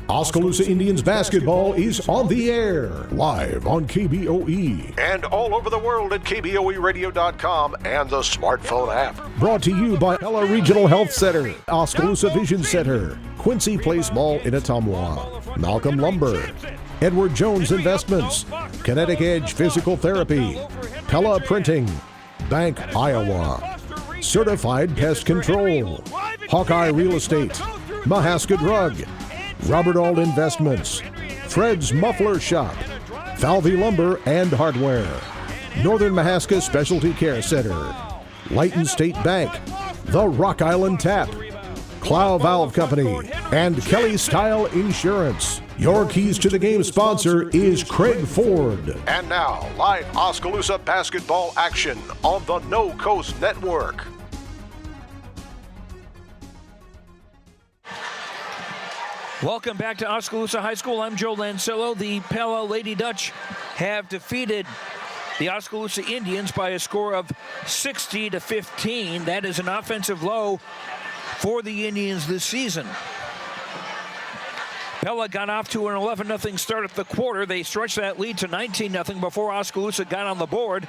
Oskaloosa Indians basketball is on the air, live on KBOE. And all over the world at KBOEradio.com and the smartphone app. Brought to you by Pella Regional Health Center, Oskaloosa Vision Center, Quincy Place Mall in Ottumwa, Malcolm Lumber, Edward Jones Investments, Kinetic Edge Physical Therapy, Pella Printing, Bank Iowa, Certified Pest Control, Hawkeye Real Estate, Mahaska Drug, Robert Auld Investments, Fred's Muffler Shop, Falvey Lumber and Hardware, Northern Mahaska Specialty Care Center, Lighton State Bank, The Rock Island Tap, Clow Valve Company, and Kelly Style Insurance. Your Keys to the Game sponsor is Craig Ford. And now, live Oskaloosa basketball action on the No Coast Network. Welcome back to Oskaloosa High School. I'm Joe Lancello. The Pella Lady Dutch have defeated the Oskaloosa Indians by a score of 60-15. That is an offensive low for the Indians this season. Pella got off to an 11-0 start at the quarter. They stretched that lead to 19-0 before Oskaloosa got on the board.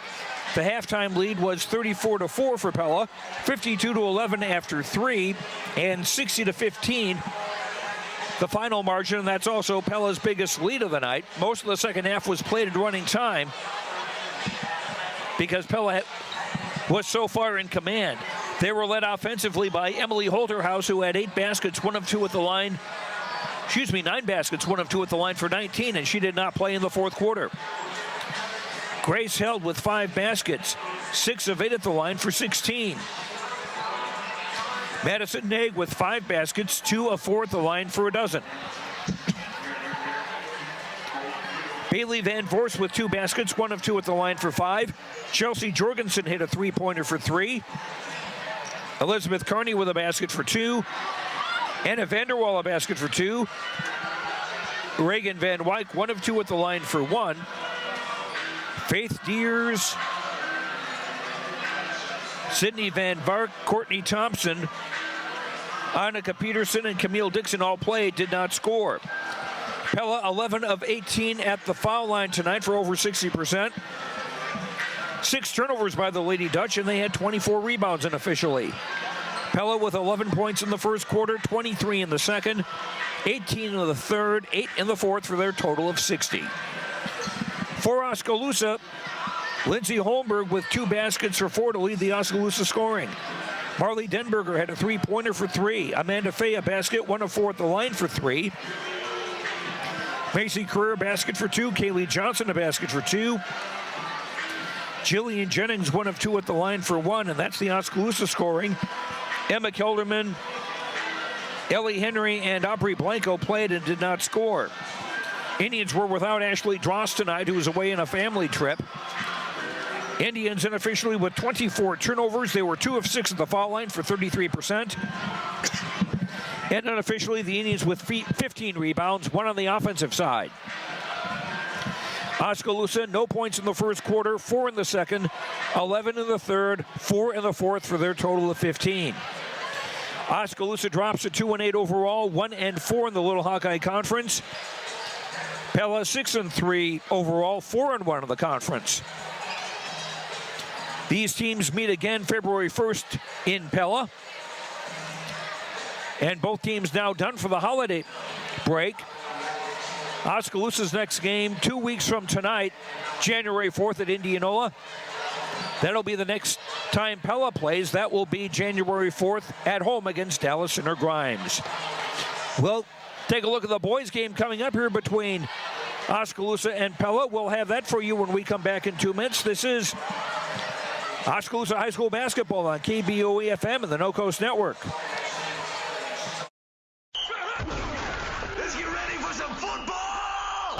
The halftime lead was 34-4 for Pella, 52-11 after 3, and 60-15. The final margin, and that's also Pella's biggest lead of the night. Most of the second half was played at running time because Pella was so far in command. They were led offensively by Emily Holterhouse, who had 9 baskets, 1 of 2 at the line for 19, and she did not play in the fourth quarter. Grace held with 5 baskets, 6 of 8 at the line for 16. Madison Naig with 5 baskets, 2 of 4 at the line for 12. Bailey Van Voorst with 2 baskets, 1 of 2 at the line for 5. Chelsea Jorgensen hit a 3-pointer for 3. Elizabeth Carney with a basket for 2. Anna Vanderwall a basket for 2. Reagan Van Wyk 1 of 2 at the line for 1. Faith Deers, Sydney Van Vark, Courtney Thompson, Annika Peterson, and Camille Dixon all played, did not score. Pella 11 of 18 at the foul line tonight for over 60%. 6 turnovers by the Lady Dutch, and they had 24 rebounds unofficially. Pella with 11 points in the first quarter, 23 in the second, 18 in the third, 8 in the fourth for their total of 60. For Oskaloosa, Lindsay Holmberg with 2 baskets for 4 to lead the Oskaloosa scoring. Marley Denberger had a 3-pointer for 3. Amanda Fay a basket, 1 of 4 at the line for 3. Macy Career basket for 2. Kaylee Johnson a basket for 2. Jillian Jennings 1 of 2 at the line for 1, and that's the Oskaloosa scoring. Emma Kelderman, Ellie Henry, and Aubrey Blanco played and did not score. Indians were without Ashley Dross tonight, who was away on a family trip. Indians unofficially with 24 turnovers. They were 2 of 6 at the foul line for 33%. And unofficially, the Indians with 15 rebounds, 1 on the offensive side. Oskaloosa, no points in the first quarter, 4 in the second, 11 in the third, 4 in the fourth for their total of 15. Oskaloosa drops to 2-8 overall, 1-4 in the Little Hawkeye Conference. Pella 6-3 overall, 4-1 in the conference. These teams meet again February 1st in Pella. And both teams now done for the holiday break. Oskaloosa's next game 2 weeks from tonight, January 4th at Indianola. That'll be the next time Pella plays. That will be January 4th at home against Dallas Center Grimes. We'll take a look at the boys game coming up here between Oskaloosa and Pella. We'll have that for you when we come back in 2 minutes. This is Oskaloosa High School basketball on KBOE FM and the No Coast Network.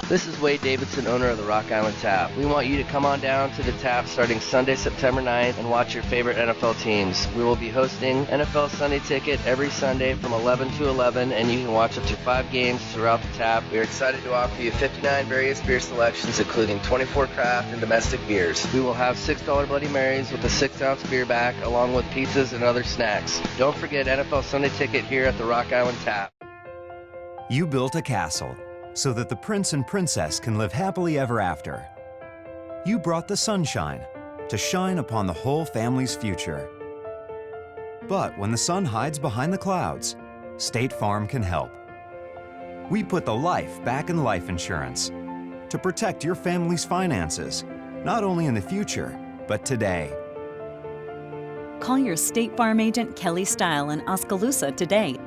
This is Wade Davidson, owner of the Rock Island Tap. We want you to come on down to the Tap starting Sunday, September 9th and watch your favorite NFL teams. We will be hosting NFL Sunday Ticket every Sunday from 11 to 11, and you can watch up to 5 games throughout the Tap. We are excited to offer you 59 various beer selections, including 24 craft and domestic beers. We will have $6 Bloody Marys with a 6-ounce beer back, along with pizzas and other snacks. Don't forget NFL Sunday Ticket here at the Rock Island Tap. You built a castle so that the prince and princess can live happily ever after. You brought the sunshine to shine upon the whole family's future. But when the sun hides behind the clouds, State Farm can help. We put the life back in life insurance to protect your family's finances, not only in the future, but today. Call your State Farm agent Kelly Style in Oskaloosa today.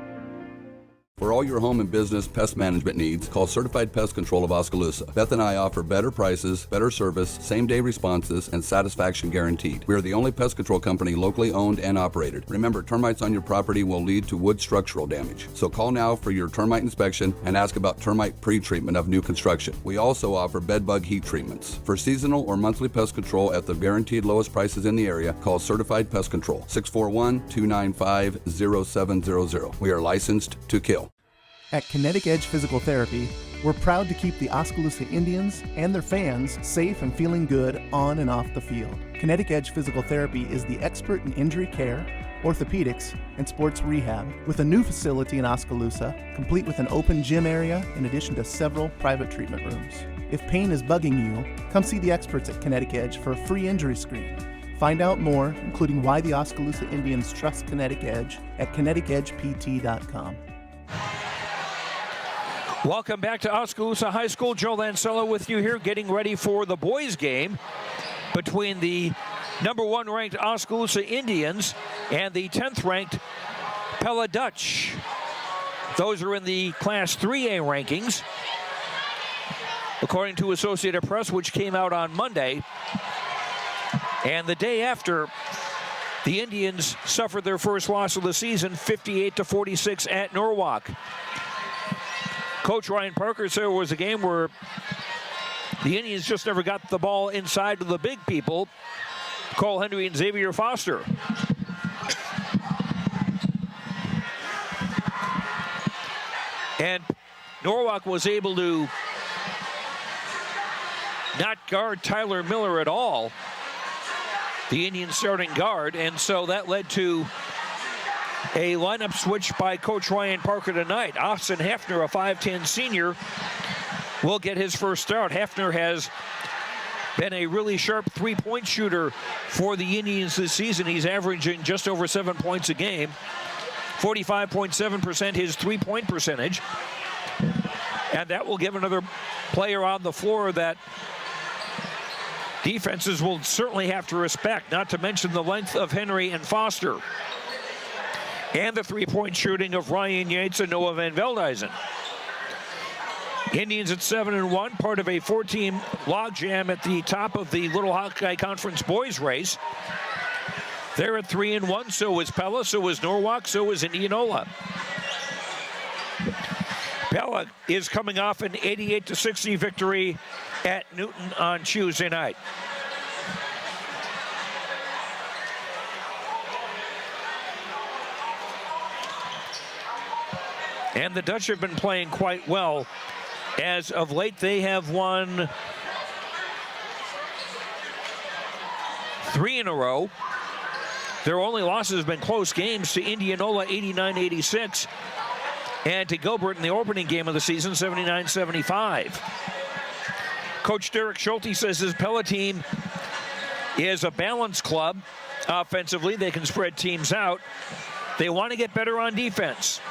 For all your home and business pest management needs, call Certified Pest Control of Oskaloosa. Beth and I offer better prices, better service, same-day responses, and satisfaction guaranteed. We are the only pest control company locally owned and operated. Remember, termites on your property will lead to wood structural damage. So call now for your termite inspection and ask about termite pre-treatment of new construction. We also offer bed bug heat treatments. For seasonal or monthly pest control at the guaranteed lowest prices in the area, call Certified Pest Control, 641-295-0700. We are licensed to kill. At Kinetic Edge Physical Therapy, we're proud to keep the Oskaloosa Indians and their fans safe and feeling good on and off the field. Kinetic Edge Physical Therapy is the expert in injury care, orthopedics, and sports rehab, with a new facility in Oskaloosa, complete with an open gym area in addition to several private treatment rooms. If pain is bugging you, come see the experts at Kinetic Edge for a free injury screen. Find out more, including why the Oskaloosa Indians trust Kinetic Edge, at kineticedgept.com. Welcome back to Oskaloosa High School. Joe Lancella with you here, getting ready for the boys' game between the number 1 ranked Oskaloosa Indians and the 10th ranked Pella Dutch. Those are in the Class 3A rankings, according to Associated Press, which came out on Monday. And the day after, the Indians suffered their first loss of the season, 58-46 at Norwalk. Coach Ryan Parker said it was a game where the Indians just never got the ball inside of the big people, Cole Henry and Xavier Foster. And Norwalk was able to not guard Tyler Miller at all, the Indian starting guard, and so that led to a lineup switch by Coach Ryan Parker tonight. Austin Hafner, a 5'10 senior, will get his first start. Hafner has been a really sharp three-point shooter for the Indians this season. He's averaging just over 7 points a game. 45.7% his three-point percentage. And that will give another player on the floor that defenses will certainly have to respect, not to mention the length of Henry and Foster, and the three-point shooting of Ryan Yates and Noah Van Veldhuizen. Indians at 7-1, part of a 4-team logjam at the top of the Little Hawkeye Conference boys race. They're at 3-1, so is Pella, so is Norwalk, so is Indianola. Pella is coming off an 88-60 victory at Newton on Tuesday night. And the Dutch have been playing quite well. As of late, they have won 3 in a row. Their only losses have been close games to Indianola, 89-86, and to Gilbert in the opening game of the season, 79-75. Coach Derek Schulte says his Pella team is a balanced club. Offensively, they can spread teams out. They want to get better on defense.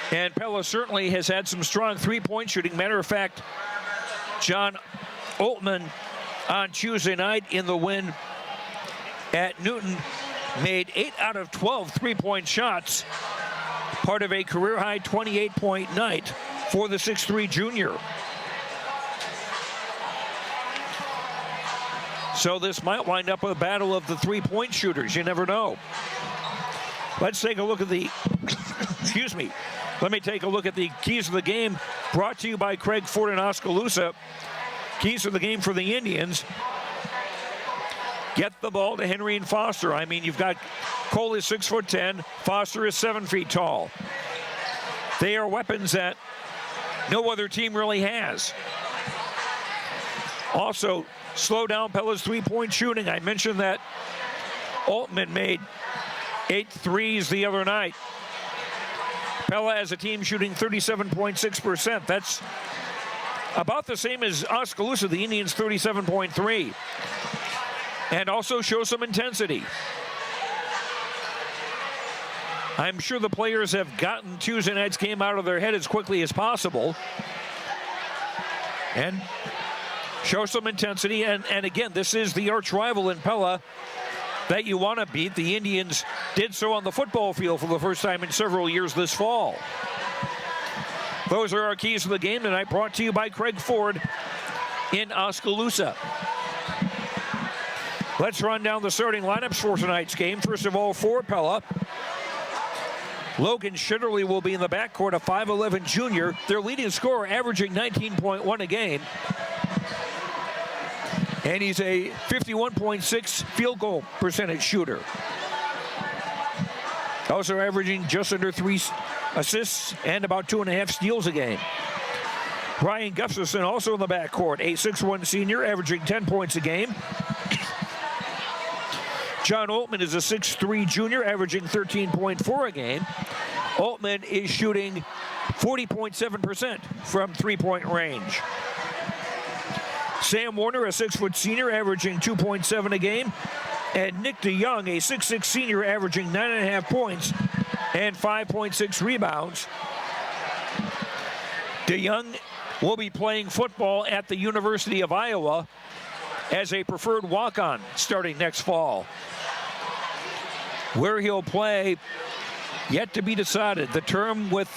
And Pella certainly has had some strong three-point shooting. Matter of fact, John Oltman on Tuesday night in the win at Newton made 8 out of 12 three-point shots, part of a career-high 28-point night for the 6'3 junior. So this might wind up a battle of the three-point shooters. You never know. Let's take a look at the, excuse me. Let me take a look at the keys of the game, brought to you by Craig Ford in Oskaloosa. Keys of the game for the Indians. Get the ball to Henry and Foster. I mean, you've got Cole is 6'10", Foster is 7 feet tall. They are weapons that no other team really has. Also, slow down Pella's three-point shooting. I mentioned that Altman made 8 threes the other night. Pella as a team shooting 37.6%. That's about the same as Oskaloosa, the Indians 37.3. And also show some intensity. I'm sure the players have gotten Tuesday night's game out of their head as quickly as possible. And show some intensity. And again, this is the arch rival in Pella that you want to beat. The Indians did so on the football field for the first time in several years this fall. Those are our keys to the game tonight, brought to you by Craig Ford in Oskaloosa. Let's run down the starting lineups for tonight's game. First of all, for Pella, Logan Shitterly will be in the backcourt, a 5'11 junior. Their leading scorer, averaging 19.1 a game. And he's a 51.6 field goal percentage shooter. Also averaging just under 3 assists and about 2.5 steals a game. Ryan Gustafson also in the backcourt, a 6'1 senior, averaging 10 points a game. John Altman is a 6'3 junior, averaging 13.4 a game. Altman is shooting 40.7% from three-point range. Sam Warner, a 6' senior, averaging 2.7 a game. And Nick DeYoung, a 6'6 senior, averaging 9.5 points and 5.6 rebounds. DeYoung will be playing football at the University of Iowa as a preferred walk-on starting next fall. Where he'll play, yet to be decided. The term with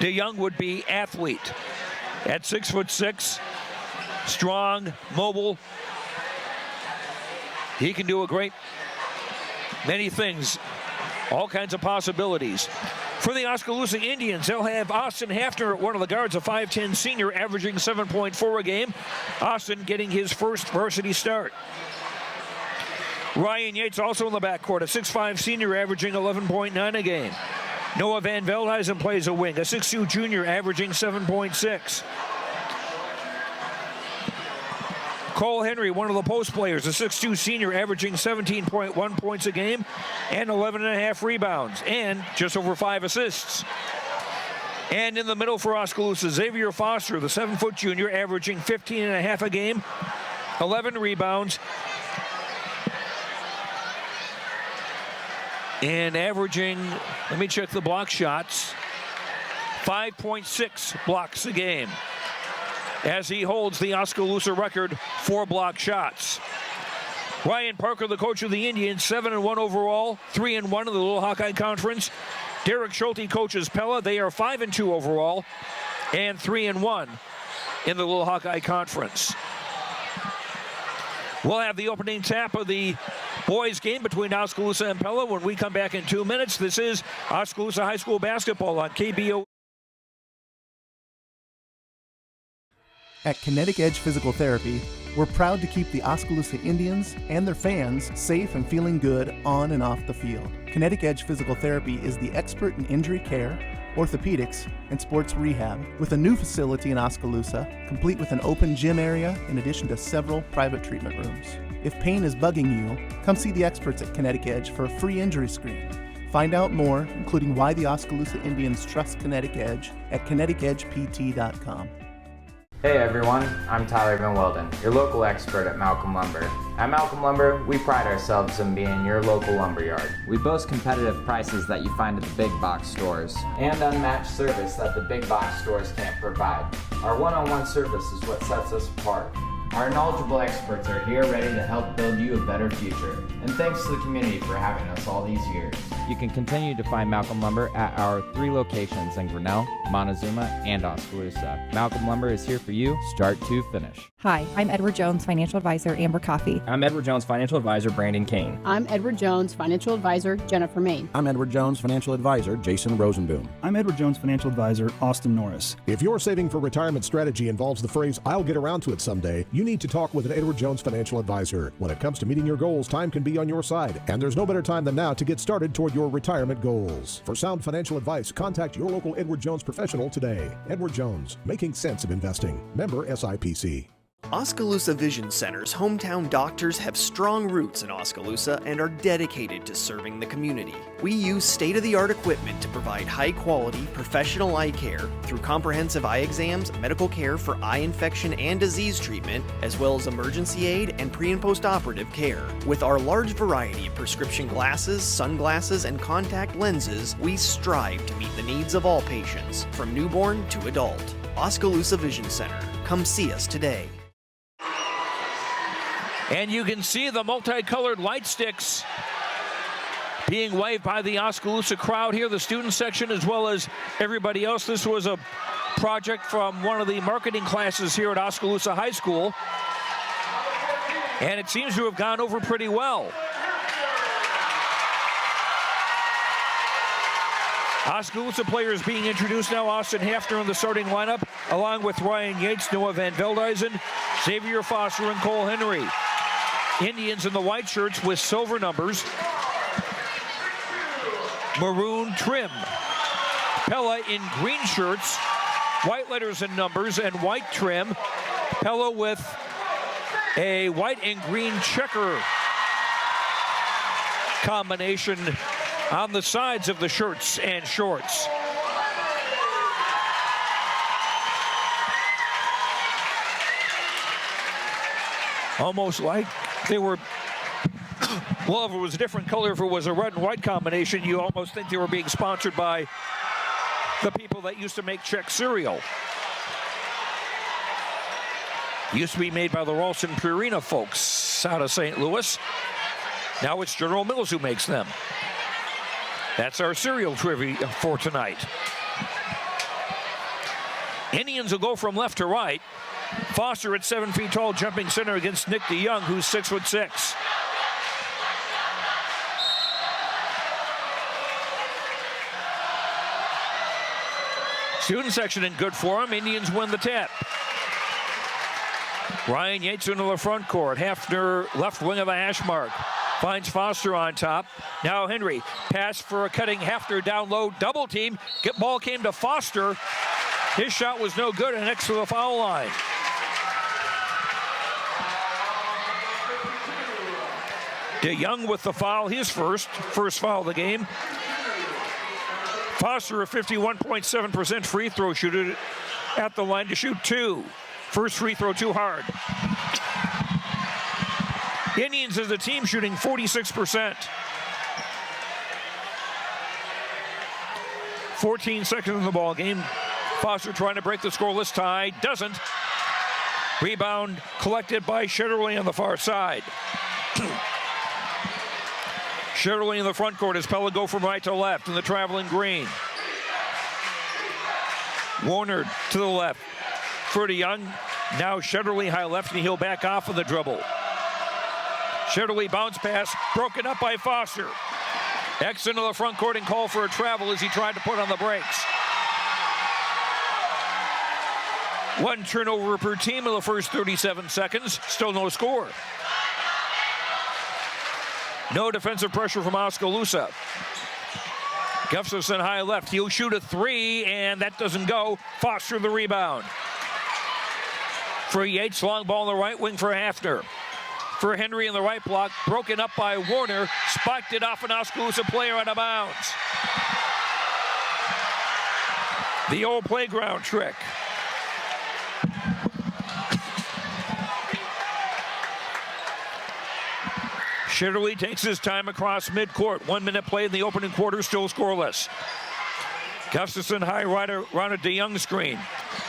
DeYoung would be athlete. At 6'6", strong, mobile. He can do many things, all kinds of possibilities. For the Oskaloosa Indians, they'll have Austin Hafner at one of the guards, a 5'10 senior, averaging 7.4 a game. Austin getting his first varsity start. Ryan Yates also in the backcourt, a 6'5 senior, averaging 11.9 a game. Noah Van Veldhuizen plays a wing, a 6'2 junior, averaging 7.6. Cole Henry, one of the post players, a 6'2 senior, averaging 17.1 points a game and 11.5 rebounds and just over 5 assists. And in the middle for Oskaloosa, Xavier Foster, the 7' junior, averaging 15.5 a game, 11 rebounds, and averaging, let me check the block shots, 5.6 blocks a game, as he holds the Oskaloosa record for block shots. Ryan Parker, the coach of the Indians, 7-1 overall, 3-1 in the Little Hawkeye Conference. Derek Schulte coaches Pella. They are 5-2 overall and 3-1 in the Little Hawkeye Conference. We'll have the opening tap of the boys game between Oskaloosa and Pella when we come back in 2 minutes. This is Oskaloosa High School basketball on KBO. At Kinetic Edge Physical Therapy, we're proud to keep the Oskaloosa Indians and their fans safe and feeling good on and off the field. Kinetic Edge Physical Therapy is the expert in injury care, orthopedics, and sports rehab, with a new facility in Oskaloosa, complete with an open gym area in addition to several private treatment rooms. If pain is bugging you, come see the experts at Kinetic Edge for a free injury screen. Find out more, including why the Oskaloosa Indians trust Kinetic Edge, at kineticedgept.com. Hey everyone, I'm Tyler Van Welden, your local expert at Malcolm Lumber. At Malcolm Lumber, we pride ourselves in being your local lumberyard. We boast competitive prices that you find at the big box stores and unmatched service that the big box stores can't provide. Our one-on-one service is what sets us apart. Our knowledgeable experts are here ready to help build you a better future. And thanks to the community for having us all these years. You can continue to find Malcolm Lumber at our 3 locations in Grinnell, Montezuma, and Oskaloosa. Malcolm Lumber is here for you, start to finish. Hi, I'm Edward Jones, Financial Advisor, Amber Coffee. I'm Edward Jones, Financial Advisor, Brandon Kane. I'm Edward Jones, Financial Advisor, Jennifer Main. I'm Edward Jones, Financial Advisor, Jason Rosenboom. I'm Edward Jones, Financial Advisor, Austin Norris. If your saving for retirement strategy involves the phrase, "I'll get around to it someday," you need to talk with an Edward Jones Financial Advisor. When it comes to meeting your goals, time can be on your side, and there's no better time than now to get started toward your retirement goals. For sound financial advice, contact your local Edward Jones professional today. Edward Jones, making sense of investing. Member SIPC. Oskaloosa Vision Center's hometown doctors have strong roots in Oskaloosa and are dedicated to serving the community. We use state-of-the-art equipment to provide high-quality, professional eye care through comprehensive eye exams, medical care for eye infection and disease treatment, as well as emergency aid and pre- and post-operative care. With our large variety of prescription glasses, sunglasses, and contact lenses, we strive to meet the needs of all patients, from newborn to adult. Oskaloosa Vision Center. Come see us today. And you can see the multicolored light sticks being waved by the Oskaloosa crowd here, the student section as well as everybody else. This was a project from one of the marketing classes here at Oskaloosa High School, and it seems to have gone over pretty well. Oskaloosa players being introduced now. Austin Hafner in the starting lineup, along with Ryan Yates, Noah Van Veldhuizen, Xavier Foster, and Cole Henry. Indians in the white shirts with silver numbers, maroon trim. Pella in green shirts, white letters and numbers, and white trim. Pella with a white and green checker combination on the sides of the shirts and shorts. Almost like they were, well, if it was a different color, if it was a red and white combination, you almost think they were being sponsored by the people that used to make Czech cereal. Used to be made by the Ralston Purina folks out of St. Louis. Now it's General Mills who makes them. That's our cereal trivia for tonight. Indians will go from left to right. Foster at 7 feet tall, jumping center against Nick DeYoung, who's 6'6". Student section in good form. Indians win the tap. Ryan Yates into the front court. Hafner left wing of the hash mark. Finds Foster on top. Now Henry. Pass for a cutting Hafner down low. Double team. Ball came to Foster. His shot was no good and next to the foul line. DeYoung with the foul, his first foul of the game. Foster, a 51.7% free throw shooter, at the line to shoot 2. First free throw too hard. Indians as a team shooting 46%. 14 seconds in the ball game. Foster trying to break the scoreless tie, doesn't. Rebound collected by Shetterly on the far side. Shetterly in the front court as Pella go from right to left in the traveling green. Warner to the left. For DeYoung. Now Shetterly high left, and he'll back off of the dribble. Shetterly bounce pass, broken up by Foster. X into the front court and call for a travel as he tried to put on the brakes. 1 turnover per team in the first 37 seconds. Still no score. No defensive pressure from Oskaloosa. Gustafson high left. He'll shoot a 3, and that doesn't go. Foster the rebound. For Yates, long ball in the right wing for Hafner. For Henry in the right block, broken up by Warner. Spiked it off an Oskaloosa player out of bounds. The old playground trick. Shetterly takes his time across midcourt. 1 minute played in the opening quarter, still scoreless. Gustafson high right around a DeYoung screen.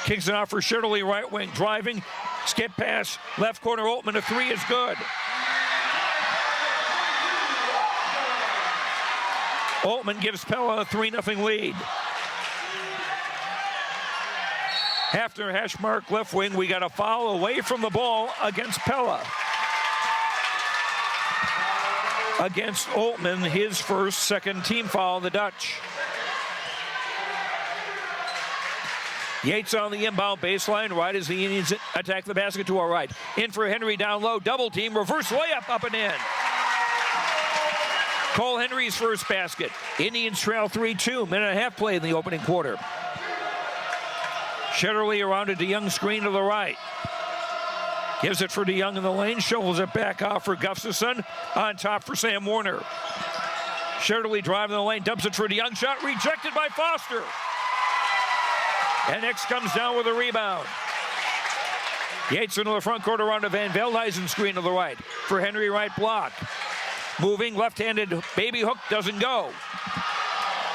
Kicks it off for Shetterly, right wing, driving. Skip pass, left corner, Altman, a 3 is good. Altman gives Pella a 3-0 lead. After hash mark left wing, we got a foul away from the ball against Pella. Against Altman, his second team foul on the Dutch. Yates on the inbound baseline, right as the Indians attack the basket to our right. In for Henry down low, double team, reverse layup up and in. Cole Henry's first basket. Indians trail 3-2, minute and a half play in the opening quarter. Shetterly around a DeYoung screen to the right. Gives it for DeYoung in the lane, shovels it back off for Gustafson. On top for Sam Warner. Shetterly driving the lane, dumps it for DeYoung. Shot rejected by Foster. And X comes down with a rebound. Yates into the front court around to Van Veldhuizen, screen to the right. For Henry, right block. Moving, left-handed baby hook, doesn't go.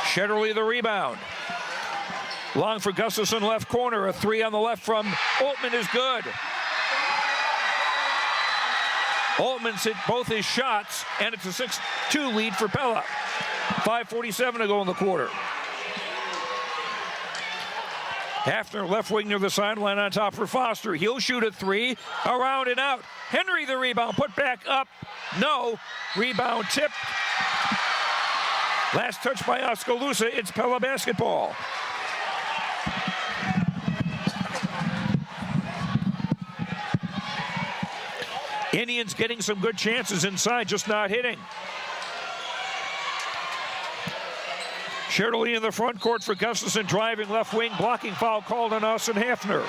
Shetterly the rebound. Long for Gustafson, left corner. A three on the left from Oltmann is good. Oltmann's hit both his shots, and it's a 6-2 lead for Pella. 5:47 to go in the quarter. Hafner, left wing near the sideline on top for Foster. He'll shoot a three, around and out. Henry the rebound, put back up. No, rebound tipped. Last touch by Oskaloosa, it's Pella basketball. Indians getting some good chances inside, just not hitting. Shetterly in the front court for Gustafson, driving left wing, blocking foul called on Austin Hafner.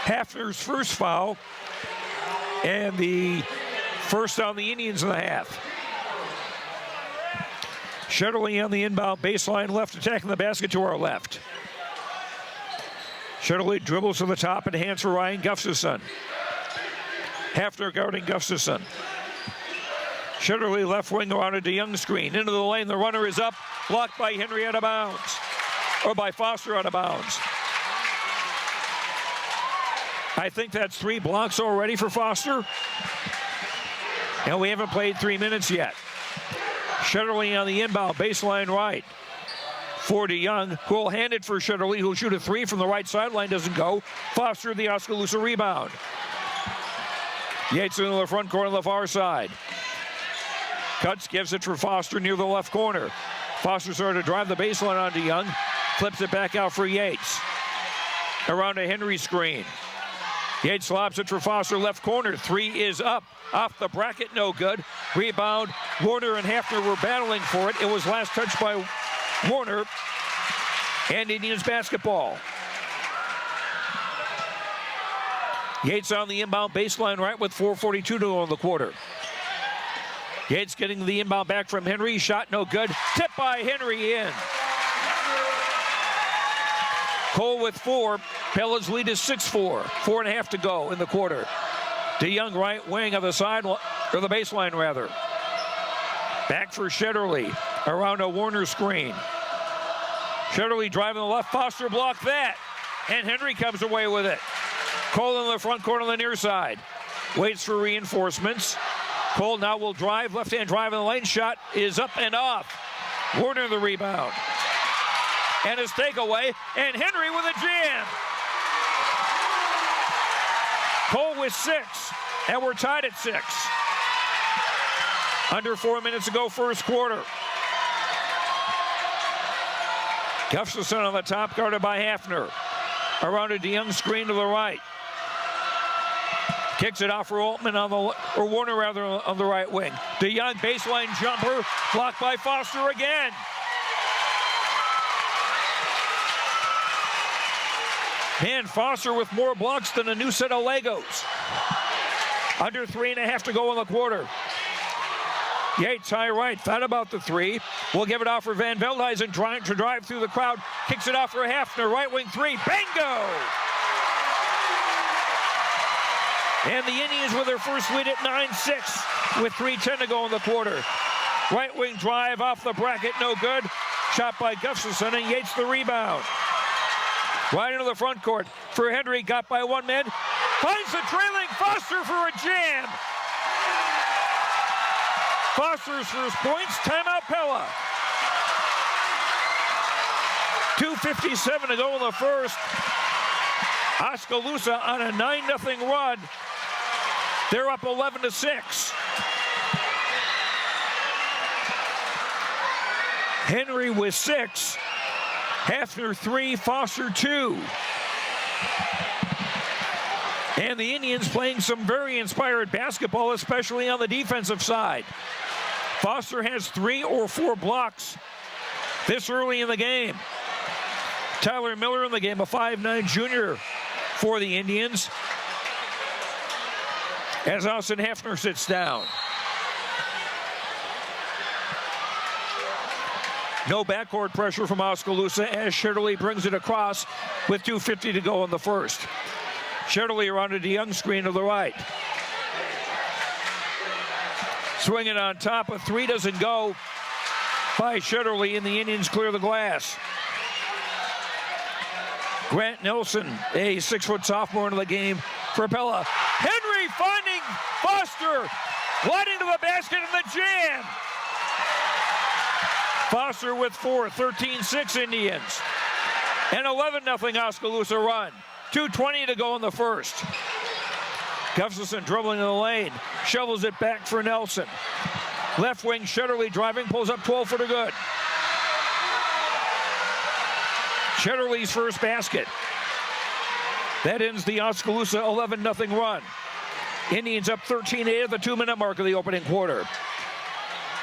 Hafner's first foul, and the first on the Indians in the half. Shetterly on the inbound baseline left, attacking the basket to our left. Shetterly dribbles to the top and hands for Ryan Gustafson. Hafner guarding Gustafson. Shetterly left wing around a DeYoung screen. Into the lane, the runner is up. Blocked by Henry out of bounds. Or by Foster out of bounds. I think that's 3 blocks already for Foster. And we haven't played 3 minutes yet. Shetterly on the inbound, baseline right. For DeYoung, who will hand it for Shetterly, who'll shoot a 3 from the right sideline, doesn't go. Foster the Oskaloosa rebound. Yates into the front corner on the far side. Cuts, gives it for Foster near the left corner. Foster started to drive the baseline on DeYoung. Flips it back out for Yates. Around a Henry screen. Yates lobs it for Foster, left corner. 3 is up. Off the bracket, no good. Rebound. Warner and Hafner were battling for it. It was last touched by Warner. And Indians basketball. Yates on the inbound baseline right with 4:42 to go in the quarter. Yates getting the inbound back from Henry. Shot no good. Tip by Henry in. Cole with 4. Pella's lead is 6-4. 4.5 to go in the quarter. DeYoung right wing of the side, or the baseline rather. Back for Shetterly. Around a Warner screen. Shetterly driving the left. Foster blocked that. And Henry comes away with it. Cole in the front corner on the near side. Waits for reinforcements. Cole now will drive, left-hand drive in the lane. Shot is up and off. Warner the rebound. And his takeaway, and Henry with a jam. Cole with 6, and we're tied at 6. Under 4 minutes to go, first quarter. Gustafson on the top, guarded by Hafner. Around a DeYoung screen to the right. Kicks it off for Oltmann on the, or Warner rather, on the right wing. DeYoung baseline jumper, blocked by Foster again. Man, Foster with more blocks than a new set of Legos. Under 3.5 to go in the quarter. Yates high right, thought about the 3. We'll give it off for Van Veldhuizen, trying to drive through the crowd. Kicks it off for Hafner, right wing 3, bingo! And the Indians with their first lead at 9-6 with 3:10 to go in the quarter. Right wing drive off the bracket, no good. Shot by Gustafson, and Yates the rebound. Right into the front court for Henry, got by 1 man. Finds the trailing Foster for a jam. Foster's first points, timeout Pella. 2:57 to go in the first. Oskaloosa on a 9-0 run. They're up 11-6. Henry with 6. Hafner 3, Foster 2. And the Indians playing some very inspired basketball, especially on the defensive side. Foster has 3 or 4 blocks this early in the game. Tyler Miller in the game, a 5'9 junior for the Indians as Austin Hefner sits down. No backcourt pressure from Oskaloosa as Shetterly brings it across with 2:50 to go in the first. Shetterly around a DeYoung screen to the right. Swinging on top, a three doesn't go by Shetterly, and the Indians clear the glass. Grant Nelson, a 6-foot sophomore into the game for Pella. Henry finding Foster, gliding to the basket in the jam. Foster with 4, 13-6 Indians. An 11-0 Oskaloosa run. 2:20 to go in the first. Gustafson dribbling in the lane, shovels it back for Nelson. Left wing Shetterly driving, pulls up 12 for the good. Shetterly's first basket. That ends the Oskaloosa 11-0 run. Indians up 13-8 at the 2-minute mark of the opening quarter.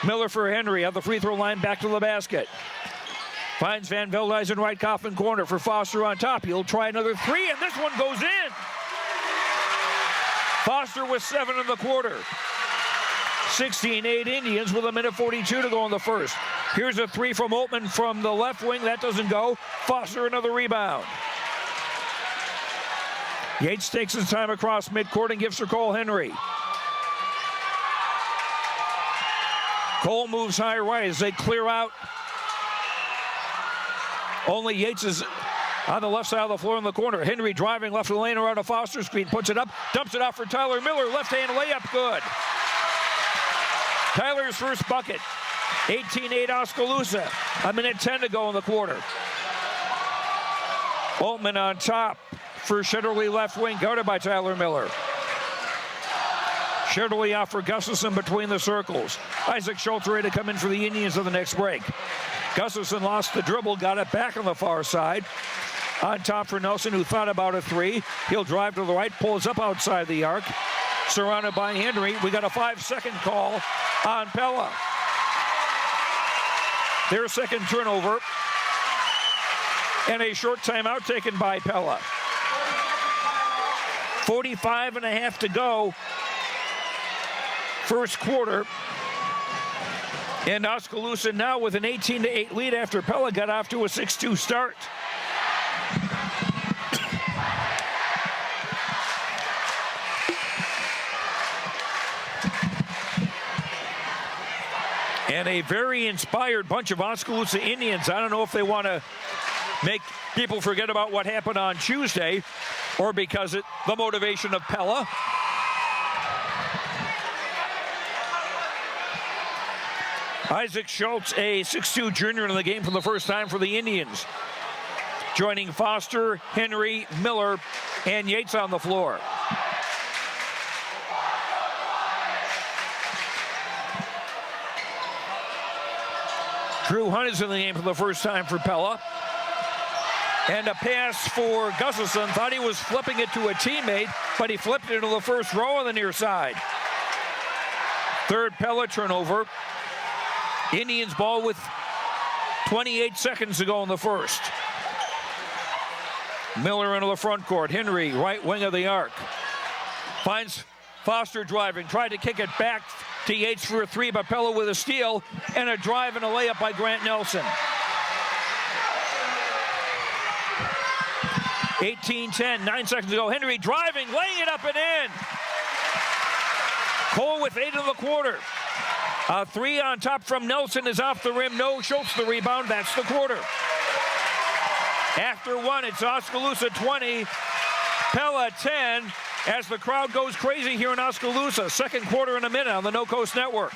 Miller for Henry at the free throw line, back to the basket. Finds Van Veldhuizen right coffin corner for Foster on top. He'll try another three, and this one goes in. Foster with 7 in the quarter. 16-8 Indians with 1:42 to go in the first. Here's a three from Oltmann from the left wing. That doesn't go. Foster another rebound. Yates takes his time across midcourt and gives to Cole Henry. Cole moves high right as they clear out. Only Yates is on the left side of the floor in the corner. Henry driving left of the lane around a Foster screen, puts it up, dumps it off for Tyler Miller. Left-hand layup, good. Tyler's first bucket. 18-8 Oskaloosa. 1:10 to go in the quarter. Oltmann on top for Shetterly left wing, guarded by Tyler Miller. Shetterly off for Gustafson between the circles. Isaac Schultz ready to come in for the Indians on the next break. Gustafson lost the dribble, got it back on the far side. On top for Nelson, who thought about a three. He'll drive to the right, pulls up outside the arc. Surrounded by Henry. We got a 5-second call on Pella. Their second turnover. And a short timeout taken by Pella. 45.5 to go. First quarter. And Oskaloosa now with an 18-8 lead after Pella got off to a 6-2 start. And a very inspired bunch of Oskaloosa Indians. I don't know if they want to make people forget about what happened on Tuesday or because the motivation of Pella. Isaac Schultz, a 6'2 junior in the game for the first time for the Indians. Joining Foster, Henry, Miller, and Yates on the floor. Drew Hunt is in the game for the first time for Pella. And a pass for Gustafson. Thought he was flipping it to a teammate, but he flipped it into the first row on the near side. Third Pella turnover. Indians ball with 28 seconds to go in the first. Miller into the front court. Henry, right wing of the arc. Finds Foster driving. Tried to kick it back to Yates for a three, but Pella with a steal and a drive and a layup by Grant Nelson. 18-10, 9 seconds to go. Henry driving, laying it up and in. Cole with 8 in the quarter. A three on top from Nelson is off the rim. No, Schultz the rebound. That's the quarter. After one, it's Oskaloosa 20, Pella 10, as the crowd goes crazy here in Oskaloosa. Second quarter in a minute on the No Coast Network.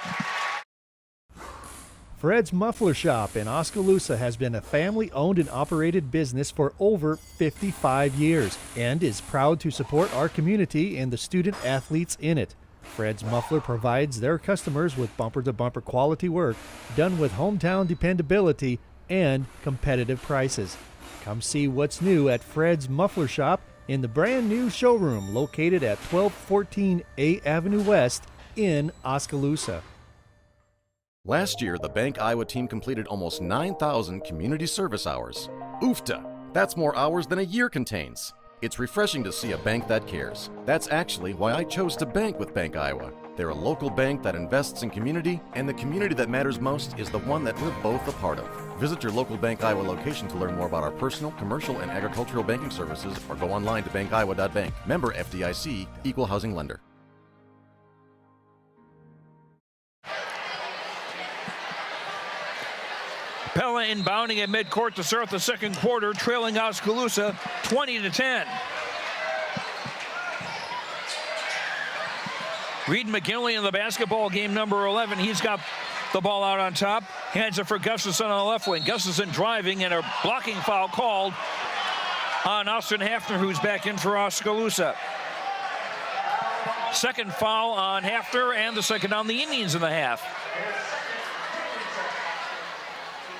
Fred's Muffler Shop in Oskaloosa has been a family-owned and operated business for over 55 years and is proud to support our community and the student athletes in it. Fred's Muffler provides their customers with bumper-to-bumper quality work done with hometown dependability and competitive prices. Come see what's new at Fred's Muffler Shop in the brand new showroom located at 1214 A Avenue West in Oskaloosa. Last year, the Bank Iowa team completed almost 9,000 community service hours. Oofta! That's more hours than a year contains. It's refreshing to see a bank that cares. That's actually why I chose to bank with Bank Iowa. They're a local bank that invests in community, and the community that matters most is the one that we're both a part of. Visit your local Bank Iowa location to learn more about our personal, commercial, and agricultural banking services, or go online to bankiowa.bank. Member FDIC, Equal Housing Lender. Pella inbounding at midcourt to start the second quarter, trailing Oskaloosa 20-10. Reed McGinley in the basketball game, number 11. He's got the ball out on top. Hands it for Gustafson on the left wing. Gustafson driving and a blocking foul called on Austin Hafner, who's back in for Oskaloosa. Second foul on Hafner and the second on the Indians in the half.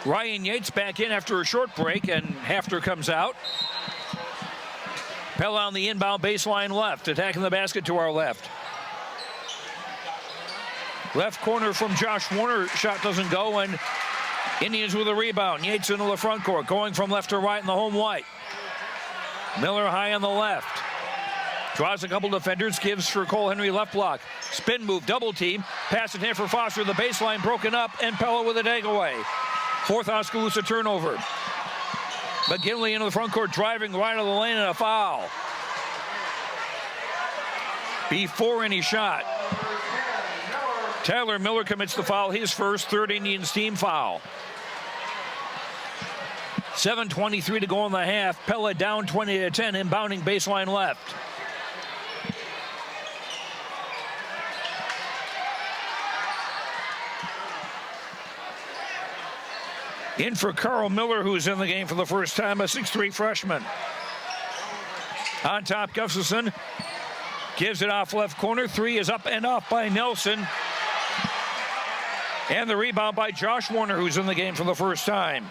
Ryan Yates back in after a short break, and Hafner comes out. Pella on the inbound baseline left, attacking the basket to our left. Left corner from Josh Warner, shot doesn't go, and Indians with a rebound. Yates into the front court, going from left to right in the home white. Miller high on the left. Draws a couple defenders, gives for Cole Henry left block. Spin move, double team, pass it in for Foster, the baseline broken up, and Pella with a takeaway. Fourth Oskaloosa turnover. McGinley into the front court, driving right out of the lane, and a foul. Before any shot. Tyler Miller commits the foul, his first, third Indians team foul. 7:23 to go in the half. Pella down 20-10, inbounding baseline left. In for Carl Miller, who's in the game for the first time, a 6'3 freshman. On top, Gustafson gives it off left corner. Three is up and off by Nelson. And the rebound by Josh Warner, who's in the game for the first time.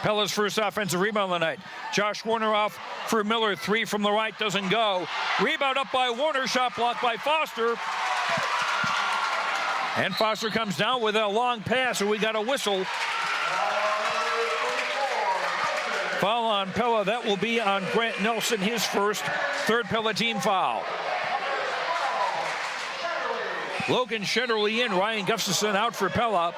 Pella's first offensive rebound of the night. Josh Warner off for Miller. Three from the right, doesn't go. Rebound up by Warner, shot blocked by Foster. And Foster comes down with a long pass, and we got a whistle. Foul on Pella. That will be on Grant Nelson, his first, third Pella team foul. Logan Shetterly in, Ryan Gustafson out for Pella.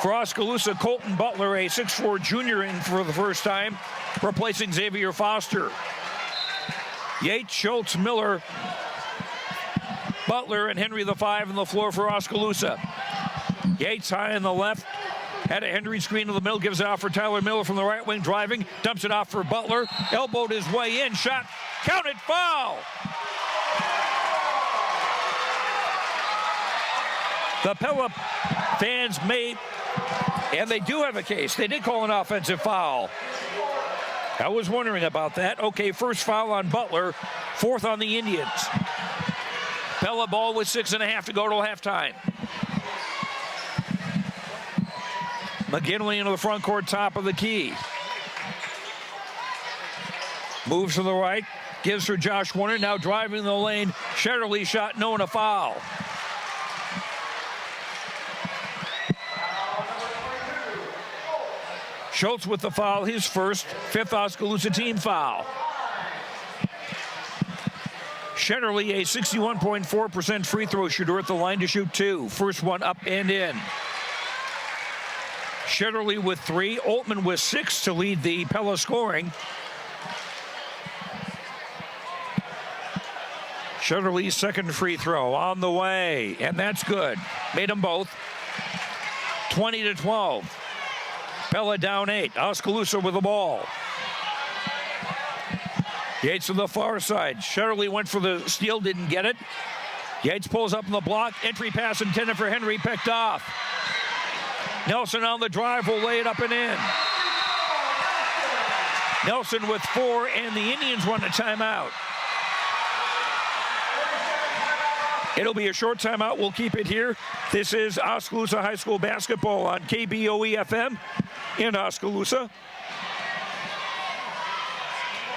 For Oskaloosa, Colton Butler, a 6'4 junior, in for the first time, replacing Xavier Foster. Yates, Schultz, Miller, Butler, and Henry the 5 on the floor for Oskaloosa. Yates high on the left. Had a Henry screen to the middle, gives it off for Tyler Miller from the right wing, driving, dumps it off for Butler, elbowed his way in, shot, counted, foul! The Pella fans made, and they do have a case, they did call an offensive foul. I was wondering about that. Okay, first foul on Butler, fourth on the Indians. Pella ball with 6.5 to go till halftime. McGinley into the front court, top of the key. Moves to the right, gives for Josh Warner, now driving the lane. Shetterly shot, no, and a foul. Schultz with the foul, his first, fifth Oskaloosa team foul. Shetterly, a 61.4% free throw shooter at the line to shoot two. First one up and in. Shetterly with 3, Altman with 6 to lead the Pella scoring. Shetterly's second free throw on the way, and that's good. Made them both. 20-12. Pella down 8. Oskaloosa with the ball. Yates to the far side. Shetterly went for the steal, didn't get it. Yates pulls up in the block. Entry pass intended for Henry, picked off. Nelson on the drive will lay it up and in. Nelson with 4, and the Indians want a timeout. It'll be a short timeout. We'll keep it here. This is Oskaloosa High School basketball on KBOE-FM in Oskaloosa.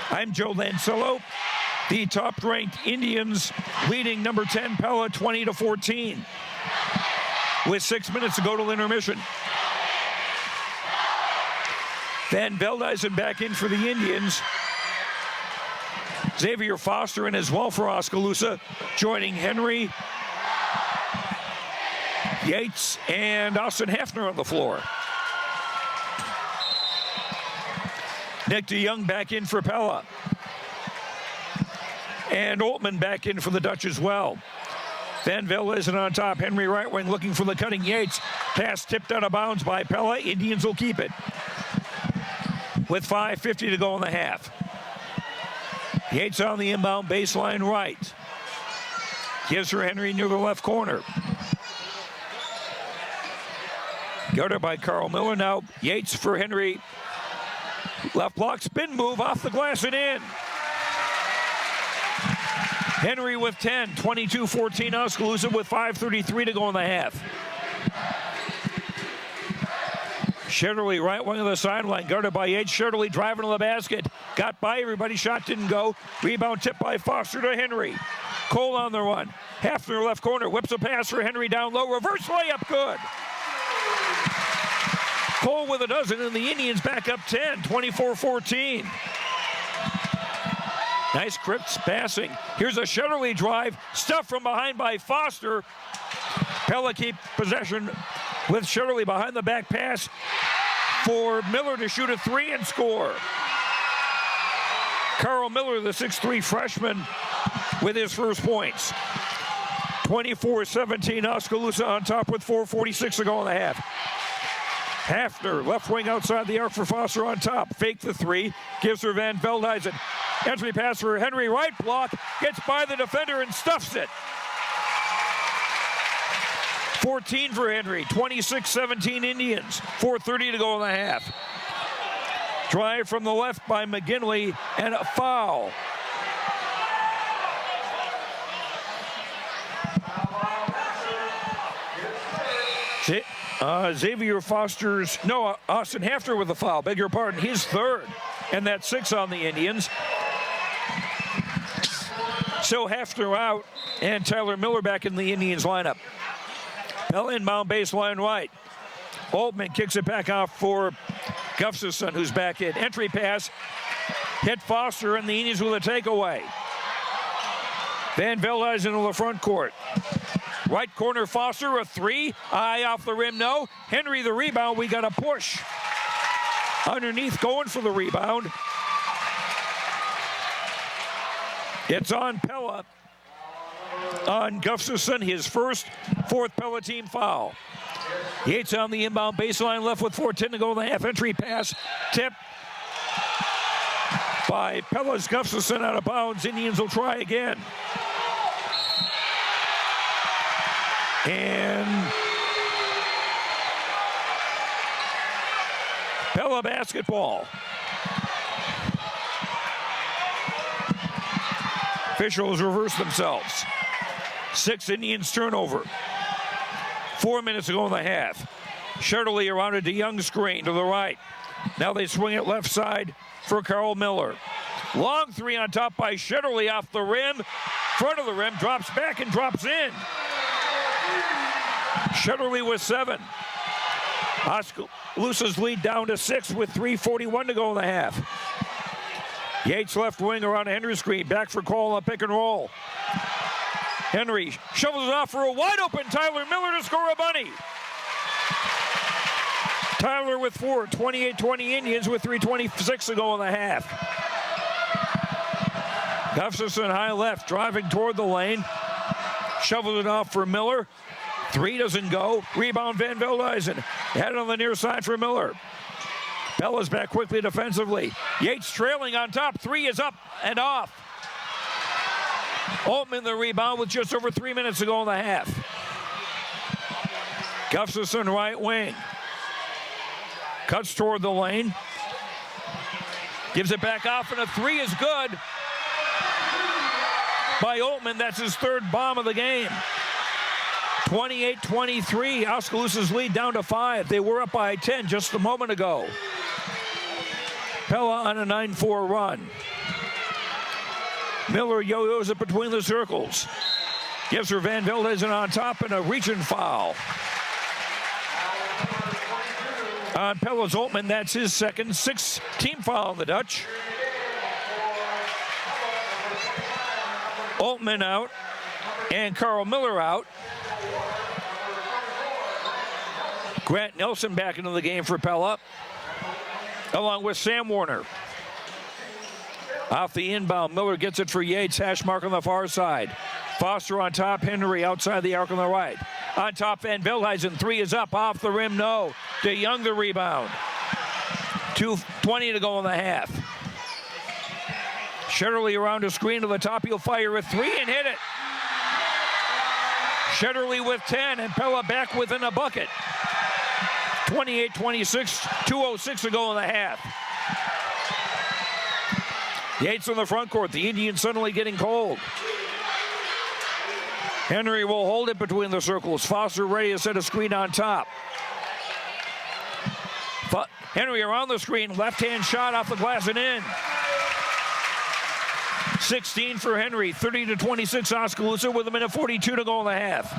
I'm Joe Lancello. The top-ranked Indians leading number 10 Pella 20-14. With 6 minutes to go to intermission. Van Veldhuizen back in for the Indians. Xavier Foster in as well for Oskaloosa, joining Henry, Yates, and Austin Heffner on the floor. Nick DeYoung back in for Pella. And Oltman back in for the Dutch as well. Van Velde isn't on top. Henry right wing looking for the cutting Yates. Pass tipped out of bounds by Pella. Indians will keep it. With 5:50 to go in the half. Yates on the inbound baseline right. Gives her Henry near the left corner. Guarded by Carl Miller. Now Yates for Henry. Left block, spin move off the glass and in. Henry with 10, 22-14 Oskaloosa with 5:33 to go in the half. Shetterly right wing of the sideline, guarded by Yates. Shetterly driving to the basket. Got by everybody, shot didn't go. Rebound tipped by Foster to Henry. Cole on the run. Heffner left corner, whips a pass for Henry down low. Reverse layup, good. Cole with a dozen, and the Indians back up 10, 24-14. Nice crisp passing. Here's a Shetterly drive, stuffed from behind by Foster. Pella keep possession with Shetterly behind the back pass for Miller to shoot a three and score. Carl Miller, the 6'3 freshman, with his first points. 24-17, Oskaloosa on top with 4:46 to go in the half. Hafner, left wing outside the arc for Foster on top. Fake the three, gives her Van Veldhuizen. Entry pass for Henry, right block, gets by the defender and stuffs it. 14 for Henry, 26-17 Indians. 4:30 to go in the half. Drive from the left by McGinley and a foul. Xavier Foster's, no, Austin Hafner with a foul, beg your pardon, his third. And that's 6 on the Indians. So Hafner out and Tyler Miller back in the Indians lineup. Bell inbound baseline right. Oltman kicks it back off for Gustafson, who's back in. Entry pass, hit Foster, and the Indians with a takeaway. Van Veldhuizen into the front court. Right corner, Foster, a three. Eye off the rim, no. Henry the rebound, we got a push. Underneath going for the rebound. It's on Pella. On Gustafson, his fourth Pella team foul. Yates on the inbound baseline, left with 4:10 to go in the half. Entry pass, tip by Pella's Gustafson out of bounds. Indians will try again. And Pella basketball. Officials reverse themselves. 6 Indians turnover. 4 minutes to go in the half. Shetterly around a DeYoung screen to the right. Now they swing it left side for Carl Miller. Long three on top by Shetterly off the rim. Front of the rim, drops back and drops in. Shetterly with 7. Oskaloosa's lead down to 6 with 3:41 to go in the half. Yates left wing around Henry screen. Back for Cole on pick and roll. Henry shovels it off for a wide open Tyler Miller to score a bunny. Tyler with 4, 28-20 Indians with 3:26 to go in the half. Gustafson high left, driving toward the lane. Shovels it off for Miller. 3 doesn't go. Rebound Van Veldhuizen. Head on the near side for Miller. Pella's back quickly defensively. Yates trailing on top. 3 is up and off. Oltman the rebound with just over 3 minutes to go in the half. Gustafson right wing. Cuts toward the lane. Gives it back off, and a 3 is good by Oltman. That's his 3rd bomb of the game. 28-23, Oskaloosa's lead down to 5. They were up by 10 just a moment ago. Pella on a 9-4 run. Miller yo-yos it between the circles. Gives her Van Veldhuizen on top and a reach-in foul. On Pella's Oltman, that's his second, 6th team foul on the Dutch. Altman out, and Carl Miller out. Grant Nelson back into the game for Pella, along with Sam Warner. Off the inbound, Miller gets it for Yates. Hash mark on the far side. Foster on top, Henry outside the arc on the right. On top, Van Veldhuizen, 3 is up, off the rim, no. DeYoung the rebound. 2:20 to go in the half. Shetterly around a screen to the top, he'll fire a 3 and hit it. Shetterly with 10, and Pella back within a bucket. 28-26, 2:06 to go in the half. Yates on the front court. The Indians suddenly getting cold. Henry will hold it between the circles. Foster ready to set a screen on top. Henry around the screen. Left-hand shot off the glass and in. 16 for Henry. 30-26 Oskaloosa with 1:42 to go in the half.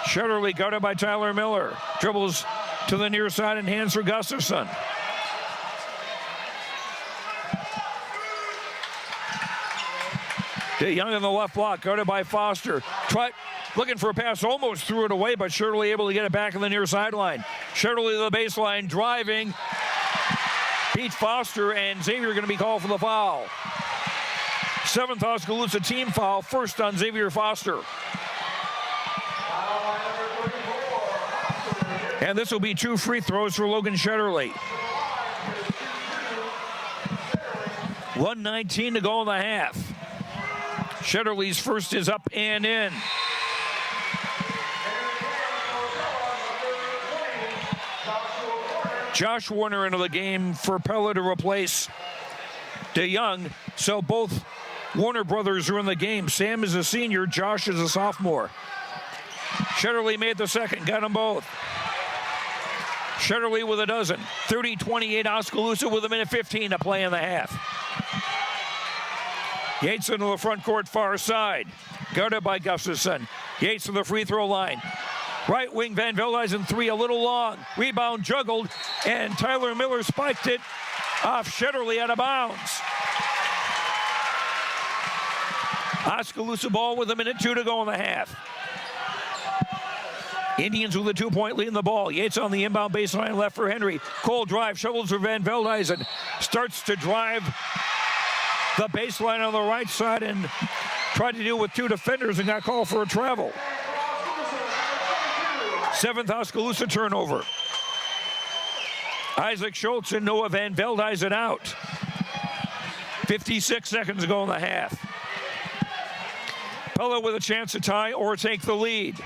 Shetterly guarded by Tyler Miller. Dribbles to the near side and hands for Gustafson. DeYoung in the left block, guarded by Foster. Looking for a pass, almost threw it away, but Shetterly able to get it back on the near sideline. Shetterly to the baseline, driving. Pete Foster and Xavier going to be called for the foul. 7th Oskaloosa team foul, first on Xavier Foster. And this will be 2 free throws for Logan Shetterly. 1:19 to go in the half. Shetterly's first is up and in. Josh Warner into the game for Pella to replace DeYoung. So both Warner brothers are in the game. Sam is a senior, Josh is a sophomore. Shetterly made the second, got them both. Shetterly with a dozen. 30-28 Oskaloosa with 1:15 to play in the half. Yates into the front court far side. Guarded by Gustafson. Yates to the free throw line. Right wing Van Veldhuizen 3 a little long. Rebound juggled, and Tyler Miller spiked it off Shetterly out of bounds. Oskaloosa ball with 1:02 to go in the half. Indians with a 2-point lead in the ball. Yates on the inbound baseline left for Henry. Cold drive, shovels for Van Veldhuizen. Starts to drive the baseline on the right side and tried to deal with 2 defenders and got called for a travel. 7th Oskaloosa turnover. Isaac Schultz and Noah Van Veldhuizen out. 56 seconds to go in the half. Pella with a chance to tie or take the lead.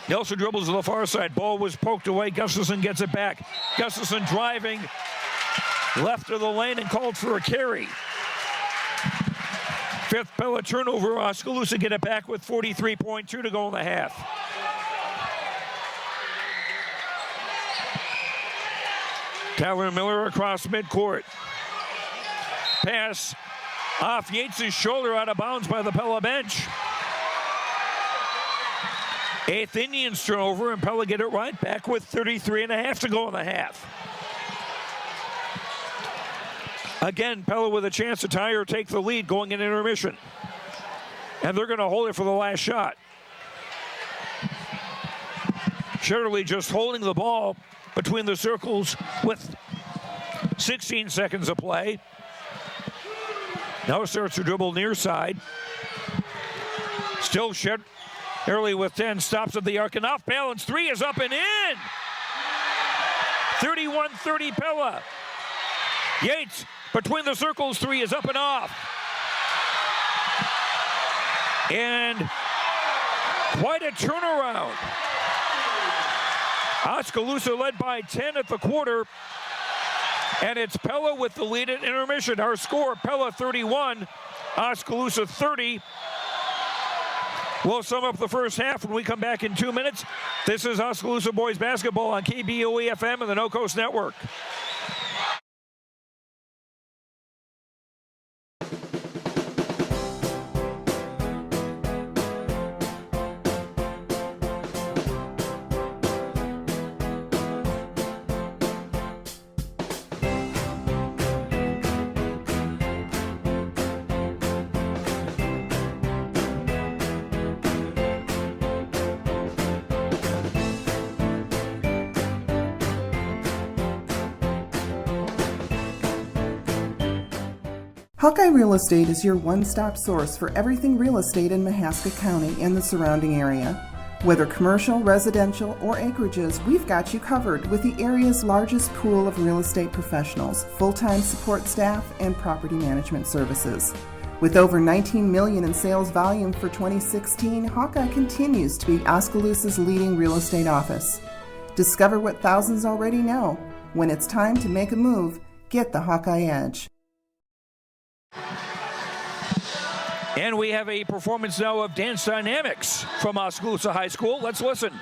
Nelson dribbles to the far side. Ball was poked away. Gustafson gets it back. Gustafson driving left of the lane and called for a carry. 5th Pella turnover. Oskaloosa get it back with 43.2 to go in the half. Tyler Miller across midcourt. Pass off Yates' shoulder, out of bounds by the Pella bench. 8th Indians turnover, and Pella get it right back with 33.5 to go in the half. Again, Pella with a chance to tie or take the lead going in intermission. And they're going to hold it for the last shot. Shetterly just holding the ball between the circles with 16 seconds of play. Now starts to dribble near side. Still Shetterly with 10, stops at the arc and off balance. 3 is up and in. 31-30 Pella. Yates between the circles, 3 is up and off. And quite a turnaround. Oskaloosa led by 10 at the quarter. And it's Pella with the lead at intermission. Our score, Pella 31, Oskaloosa 30. We'll sum up the first half when we come back in 2 minutes. This is Oskaloosa boys basketball on KBOE FM and the No Coast Network. Hawkeye Real Estate is your one-stop source for everything real estate in Mahaska County and the surrounding area. Whether commercial, residential, or acreages, we've got you covered with the area's largest pool of real estate professionals, full-time support staff, and property management services. With over $19 million in sales volume for 2016, Hawkeye continues to be Oskaloosa's leading real estate office. Discover what thousands already know. When it's time to make a move, get the Hawkeye Edge. And we have a performance now of Dance Dynamics from Oskaloosa High School. Let's listen.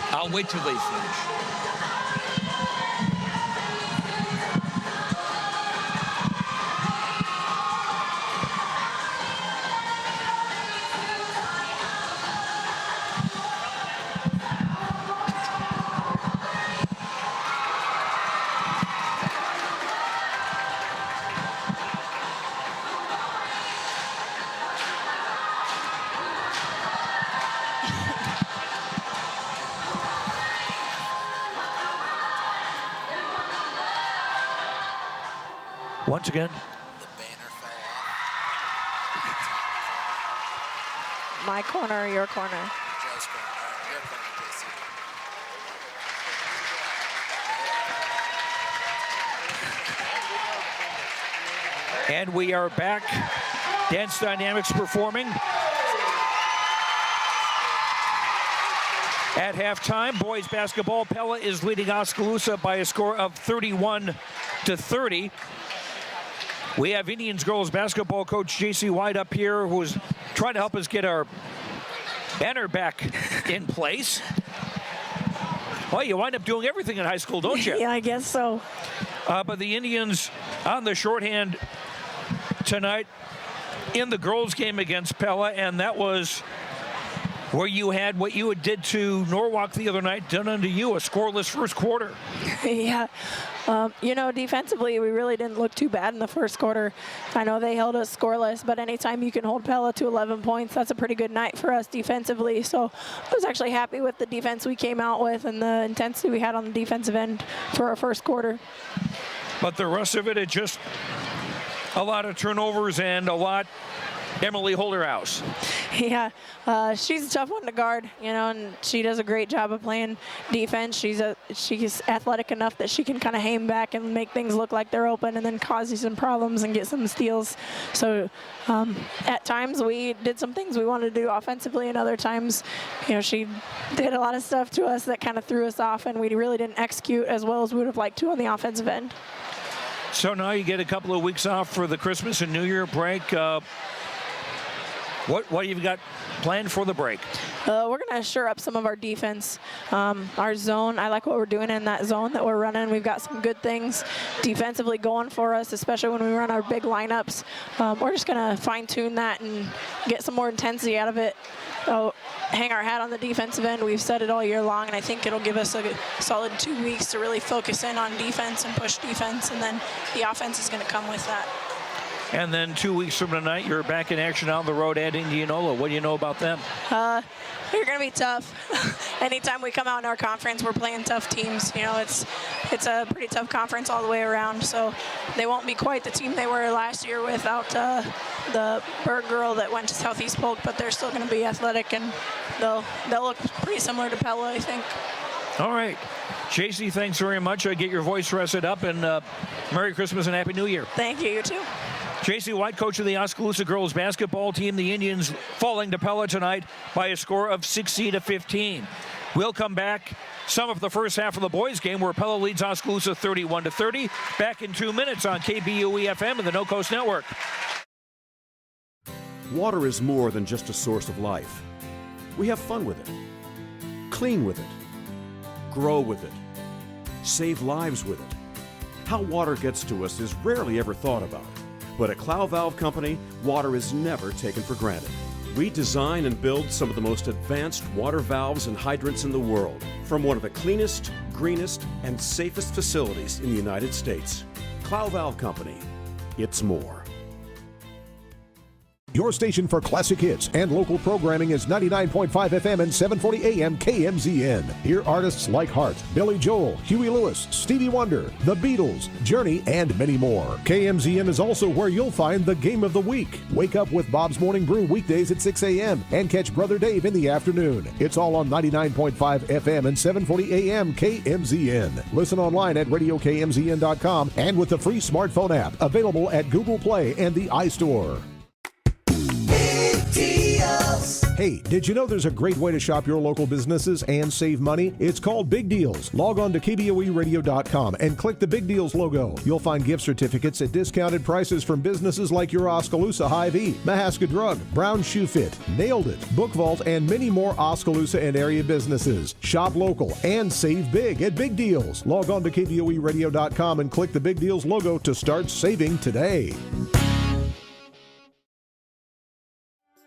I'll wait till they finish. Once again, my corner, your corner. and we are back. Dance Dynamics performing. At halftime, boys basketball, Pella is leading Oskaloosa by a score of 31-30. We have Indians girls basketball coach J.C. White up here, who's trying to help us get our banner back in place. Well, you wind up doing everything in high school, don't you? Yeah, I guess so. But the Indians on the shorthand tonight in the girls' game against Pella, and that was where you had what you did to Norwalk the other night done unto you, a scoreless first quarter. Yeah. You know, defensively, we really didn't look too bad in the first quarter. I know they held us scoreless, but anytime you can hold Pella to 11 points, that's a pretty good night for us defensively. So I was actually happy with the defense we came out with and the intensity we had on the defensive end for our first quarter. But the rest of it just a lot of turnovers and a lot Emily Holderhouse. Yeah, she's a tough one to guard, you know, and she does a great job of playing defense. She's athletic enough that she can kind of hang back and make things look like they're open and then cause you some problems and get some steals. So at times we did some things we wanted to do offensively, and other times, you know, she did a lot of stuff to us that kind of threw us off, and we really didn't execute as well as we would have liked to on the offensive end. So now you get a couple of weeks off for the Christmas and New Year break. What you've got planned for the break? We're going to shore up some of our defense. Our zone, I like what we're doing in that zone that we're running. We've got some good things defensively going for us, especially when we run our big lineups. We're just going to fine-tune that and get some more intensity out of it. Hang our hat on the defensive end. We've said it all year long, and I think it'll give us a solid 2 weeks to really focus in on defense and push defense, and then the offense is going to come with that. And then 2 weeks from tonight, you're back in action on the road at Indianola. What do you know about them? They're going to be tough. Anytime we come out in our conference, we're playing tough teams. You know, it's a pretty tough conference all the way around. So they won't be quite the team they were last year without the Berg girl that went to Southeast Polk, but they're still going to be athletic, and they'll look pretty similar to Pella, I think. All right. JC, thanks very much. Get your voice rested up, and Merry Christmas and Happy New Year. Thank you. You too. JC White, coach of the Oskaloosa girls basketball team. The Indians falling to Pella tonight by a score of 60-15. We'll come back, sum up the first half of the boys game where Pella leads Oskaloosa 31-30. Back in 2 minutes on KBOE FM and the No Coast Network. Water is more than just a source of life. We have fun with it, clean with it, grow with it, save lives with it. How water gets to us is rarely ever thought about. But at Clow Valve Company, water is never taken for granted. We design and build some of the most advanced water valves and hydrants in the world from one of the cleanest, greenest, and safest facilities in the United States. Clow Valve Company, it's more. Your station for classic hits and local programming is 99.5 FM and 740 AM KMZN. Hear artists like Hart, Billy Joel, Huey Lewis, Stevie Wonder, The Beatles, Journey, and many more. KMZN is also where you'll find the Game of the Week. Wake up with Bob's Morning Brew weekdays at 6 a.m. and catch Brother Dave in the afternoon. It's all on 99.5 FM and 740 AM KMZN. Listen online at radiokmzn.com and with the free smartphone app available at Google Play and the iStore. Hey, did you know there's a great way to shop your local businesses and save money? It's called Big Deals. Log on to KBOEradio.com and click the Big Deals logo. You'll find gift certificates at discounted prices from businesses like your Oskaloosa Hy-Vee, Mahaska Drug, Brown Shoe Fit, Nailed It, Book Vault, and many more Oskaloosa and area businesses. Shop local and save big at Big Deals. Log on to KBOEradio.com and click the Big Deals logo to start saving today.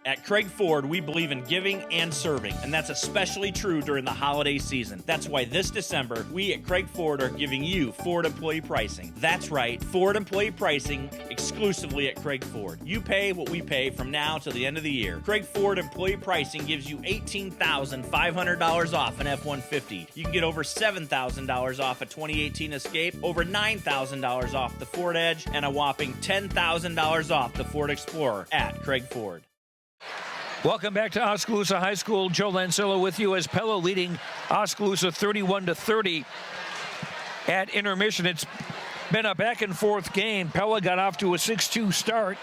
At Craig Ford, we believe in giving and serving, and that's especially true during the holiday season. That's why this December, we at Craig Ford are giving you Ford employee pricing. That's right, Ford employee pricing exclusively at Craig Ford. You pay what we pay from now till the end of the year. Craig Ford employee pricing gives you $18,500 off an F-150. You can get over $7,000 off a 2018 Escape, over $9,000 off the Ford Edge, and a whopping $10,000 off the Ford Explorer at Craig Ford. Welcome back to Oskaloosa High School. Joe Lancello with you as Pella leading Oskaloosa 31-30 at intermission. It's been a back and forth game. Pella got off to a 6-2 start.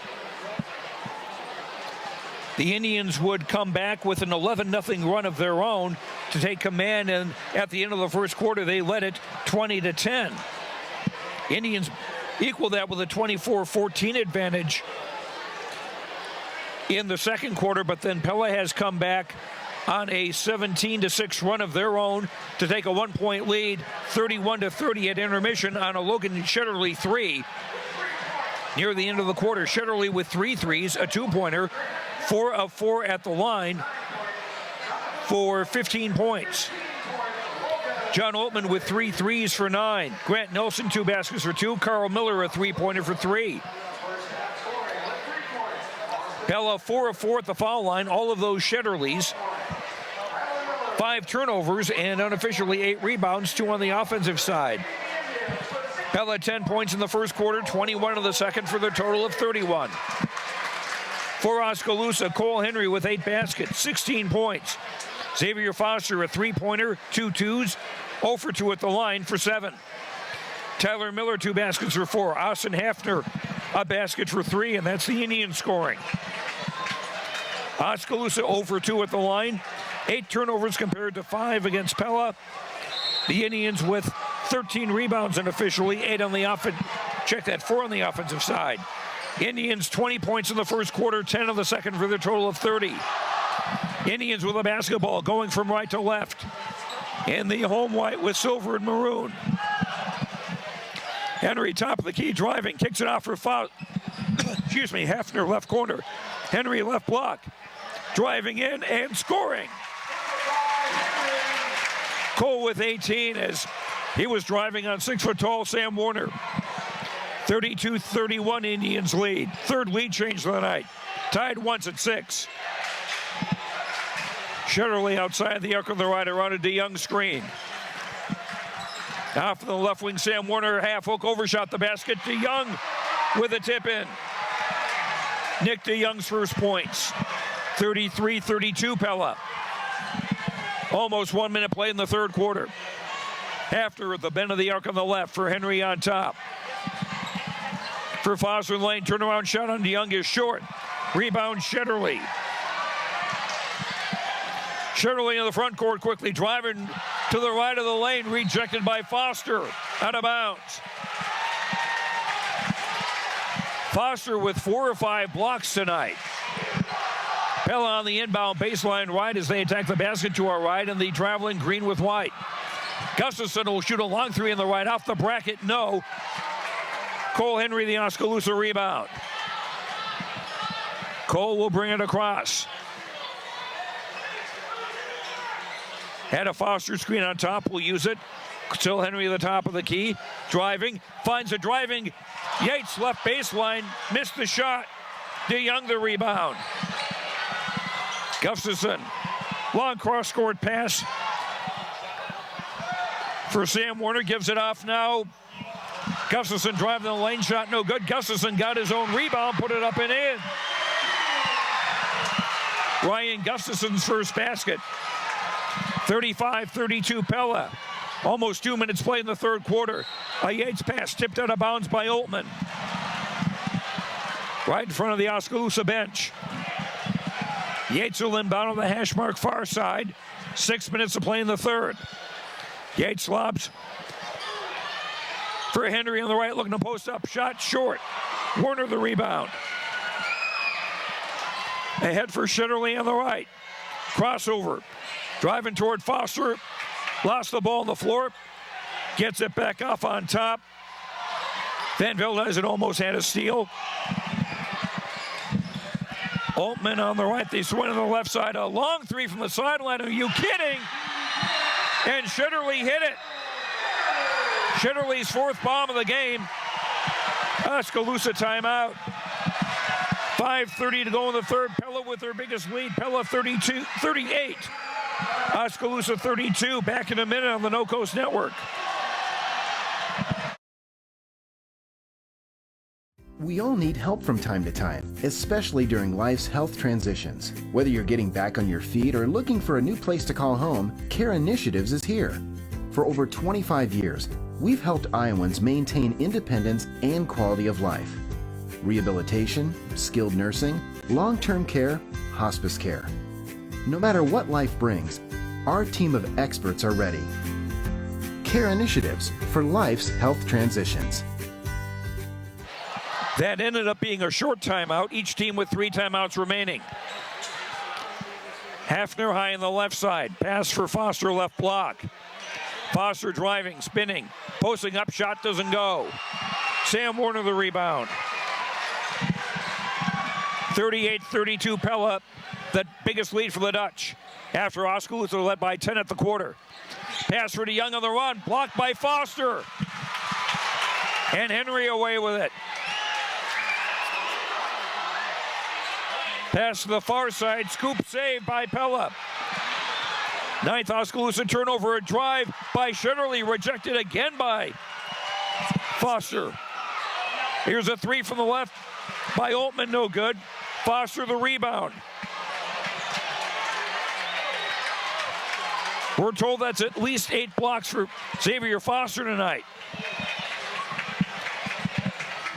The Indians would come back with an 11-0 run of their own to take command, and at the end of the first quarter, they led it 20-10. Indians equal that with a 24-14 advantage in the second quarter, but then Pella has come back on a 17-6 run of their own to take a 1-point lead, 31-30 at intermission on a Logan Shetterly 3. Near the end of the quarter, Shetterly with 3 threes, a 2-pointer, 4 of 4 at the line for 15 points. John Altman with 3 threes for 9. Grant Nelson, 2 baskets for 2. Carl Miller, a 3-pointer for 3. Pella 4 of 4 at the foul line, all of those Shetterlys. 5 turnovers and unofficially 8 rebounds, 2 on the offensive side. Pella 10 points in the first quarter, 21 in the second for the total of 31. For Oskaloosa, Cole Henry with 8 baskets, 16 points. Xavier Foster, a 3-pointer, 2 twos, 0 for 2 at the line for 7. Tyler Miller, 2 baskets for 4. Austin Hafner, a basket for 3, and that's the Indian scoring. Oskaloosa 0 for 2 at the line. 8 turnovers compared to 5 against Pella. The Indians with 13 rebounds unofficially, 8 on the offense. Check that, 4 on the offensive side. Indians 20 points in the first quarter, 10 in the second for the total of 30. Indians with a basketball going from right to left. In the home white with silver and maroon. Henry top of the key driving, kicks it off for foul. Excuse me, Hafner left corner. Henry left block. Driving in and scoring. Cole with 18 as he was driving on 6-foot-tall Sam Warner. 32-31 Indians lead. Third lead change of the night. Tied once at 6. Shetterly outside the arc of the right around a DeYoung screen. Off the left wing, Sam Warner half hook overshot the basket. DeYoung with a tip in. Nick DeYoung's first points. 33-32 Pella. Almost 1 minute play in the third quarter. After the bend of the arc on the left for Henry on top. For Foster in the lane, turnaround shot on DeYoung is short. Rebound Shetterly. Shetterly in the front court quickly, driving to the right of the lane, rejected by Foster, out of bounds. Foster with 4 or 5 blocks tonight. Pella on the inbound baseline right as they attack the basket to our right, and the traveling green with white. Gustafson will shoot a long three in the right, off the bracket, no. Cole Henry, the Oskaloosa rebound. Cole will bring it across. Had a Foster screen on top, will use it. Still Henry at the top of the key. Driving, finds a driving. Yates left baseline, missed the shot. DeYoung the rebound. Gustafson, long cross-court pass for Sam Warner, gives it off now. Gustafson driving the lane, shot no good. Gustafson got his own rebound, put it up and in. Ryan Gustafson's first basket. 35-32 Pella. Almost 2 minutes played in the third quarter. A Yates pass tipped out of bounds by Oltmann. Right in front of the Oskaloosa bench. Yates will inbound on the hash mark far side. 6 minutes to play in the third. Yates lobs for Henry on the right, looking to post up. Shot short. Warner the rebound. Ahead for Shetterly on the right. Crossover. Driving toward Foster. Lost the ball on the floor. Gets it back off on top. Van Veldhuizen almost had a steal. Oltmann on the right. They swing on the left side. A long three from the sideline. Are you kidding? And Shetterly hit it. Shetterly's 4th bomb of the game. Oskaloosa timeout. 5:30 to go in the third. Pella with their biggest lead. Pella 38. Oskaloosa 32. Back in a minute on the No Coast Network. We all need help from time to time, especially during life's health transitions. Whether you're getting back on your feet or looking for a new place to call home, Care Initiatives is here. For over 25 years, we've helped Iowans maintain independence and quality of life. Rehabilitation, skilled nursing, long-term care, hospice care. No matter what life brings, our team of experts are ready. Care Initiatives for life's health transitions. That ended up being a short timeout, each team with 3 timeouts remaining. Hafner high on the left side. Pass for Foster, left block. Foster driving, spinning, posting up, shot doesn't go. Sam Warner the rebound. 38-32 Pella, the biggest lead for the Dutch. After Oskaloosa led by 10 at the quarter. Pass for DeYoung on the run, blocked by Foster. And Henry away with it. Pass to the far side, scoop save by Pella. 9th Oskaloosa turnover, a drive by Shetterly, rejected again by Foster. Here's a 3 from the left by Oltmann, no good. Foster the rebound. We're told that's at least 8 blocks for Xavier Foster tonight.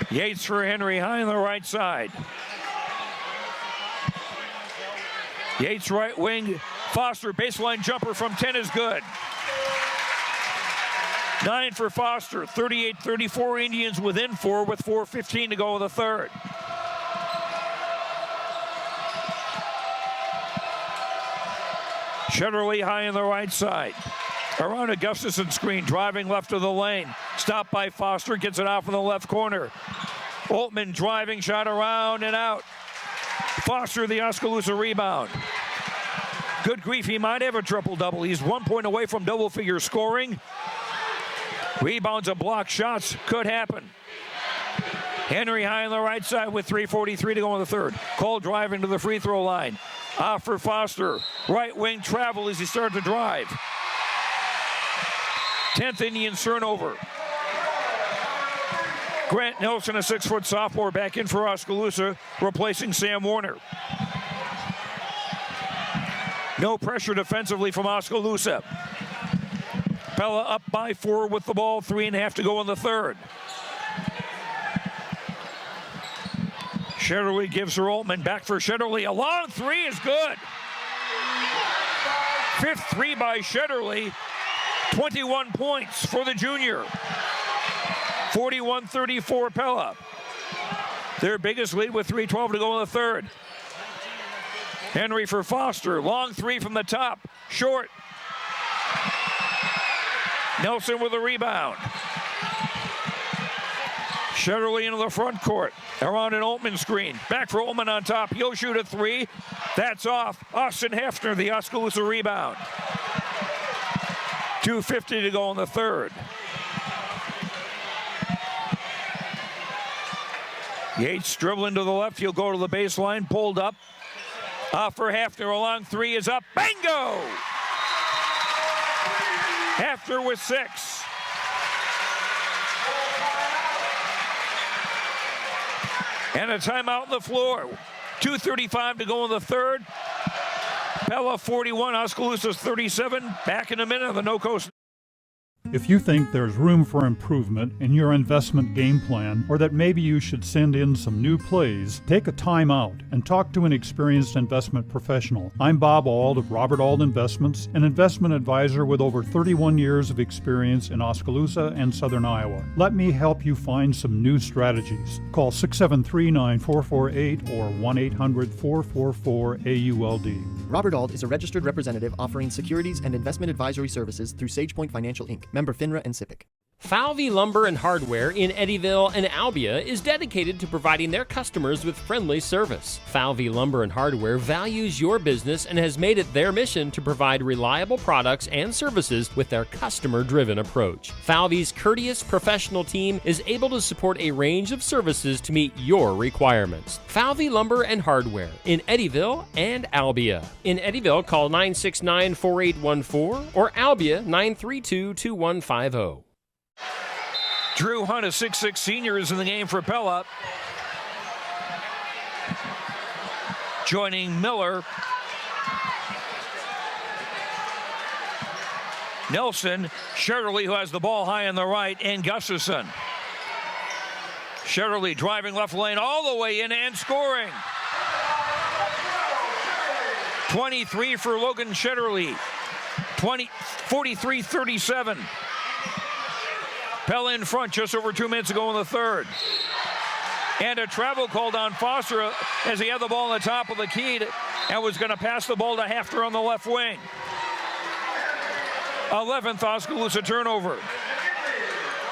Yates for Henry, high on the right side. Yates right wing, Foster baseline jumper from 10 is good. 9 for Foster, 38-34 Indians within 4 with 4:15 to go in the third. Shetterly high on the right side. Around a Gustafson screen, driving left of the lane. Stopped by Foster, gets it off in the left corner. Oltmann driving, shot around and out. Foster the Oskaloosa rebound. Good grief, he might have a triple-double. He's 1 point away from double-figure scoring. Rebounds and block shots could happen. Henry high on the right side with 3:43 to go in the third. Cole driving to the free throw line. Off for Foster. Right wing travel as he started to drive. 10th Indians turnover. Grant Nelson, a 6-foot sophomore, back in for Oskaloosa, replacing Sam Warner. No pressure defensively from Oskaloosa. Pella up by 4 with the ball, 3.5 to go in the third. Shetterly gives her Altman, back for Shetterly. A long three is good. 5th three by Shetterly. 21 points for the junior. 41-34 Pella. Their biggest lead with 3:12 to go in the third. Henry for Foster. Long three from the top. Short. Nelson with a rebound. Shetterly into the front court. Around an Altman screen. Back for Altman on top. He'll shoot a three. That's off. Austin Hefner, the Oskaloosa rebound. 2:50 to go in the third. Yates dribbling to the left. He'll go to the baseline. Pulled up. For Hefner. A long three is up. Bingo! Hefner with 6. And a timeout on the floor. 2:35 to go in the third. Pella 41, Oskaloosa's 37. Back in a minute on the No Coast. If you think there's room for improvement in your investment game plan, or that maybe you should send in some new plays, take a time out and talk to an experienced investment professional. I'm Bob Auld of Robert Auld Investments, an investment advisor with over 31 years of experience in Oskaloosa and Southern Iowa. Let me help you find some new strategies. Call 673-9448 or 1-800-444-AULD. Robert Auld is a registered representative offering securities and investment advisory services through SagePoint Financial Inc., member FINRA and SIPC. Falvey Lumber and Hardware in Eddyville and Albia is dedicated to providing their customers with friendly service. Falvey Lumber and Hardware values your business and has made it their mission to provide reliable products and services with their customer-driven approach. Falvey's courteous professional team is able to support a range of services to meet your requirements. Falvey Lumber and Hardware in Eddyville and Albia. In Eddyville, call 969-4814 or Albia 932-2150. Drew Hunt, a 6'6 senior, is in the game for Pella. Joining Miller. Nelson, Shetterly, who has the ball high on the right, and Gustafson. Shetterly driving left lane all the way in and scoring. 23 for Logan Shetterly. 43-37. Pella in front just over 2 minutes ago in the third. And a travel called on Foster as he had the ball on the top of the key and was going to pass the ball to Hefner on the left wing. 11th Oskaloosa turnover.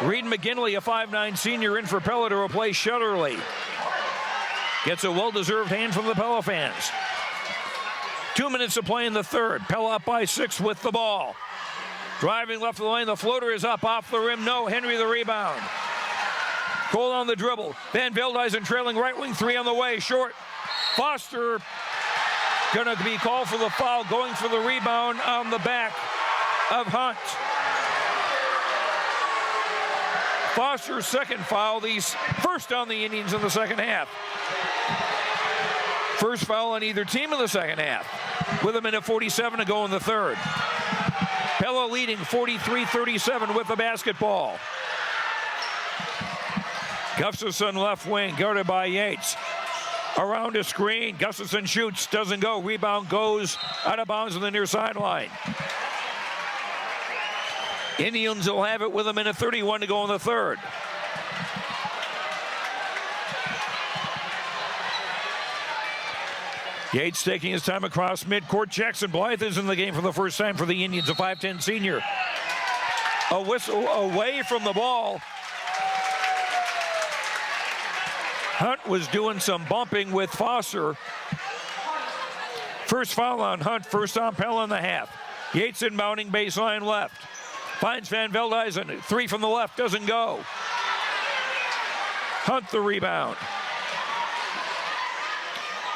Reed McGinley, a 5'9 senior, in for Pella to replace Shetterly. Gets a well-deserved hand from the Pella fans. 2 minutes to play in the third. Pella up by 6 with the ball. Driving left of the lane, the floater is up off the rim. No, Henry the rebound. Cole on the dribble. Van Veldhuizen trailing right wing three on the way. Short. Foster gonna be called for the foul, going for the rebound on the back of Hunt. Foster's second foul, these first on the Indians in the second half. First foul on either team in the second half. With a minute 47 to go in the third. Pella leading 43-37 with the basketball. Gustafson left wing, guarded by Yates. Around a screen, Gustafson shoots, doesn't go. Rebound goes out of bounds on the near sideline. Indians will have it with a minute 31 to go in the third. Yates taking his time across midcourt. Jackson Blythe is in the game for the first time for the Indians, a 5'10 senior. A whistle away from the ball. Hunt was doing some bumping with Foster. First foul on Hunt, first on Pella in the half. Yates inbounding baseline left. Finds Van Veldhuizen, three from the left, doesn't go. Hunt the rebound.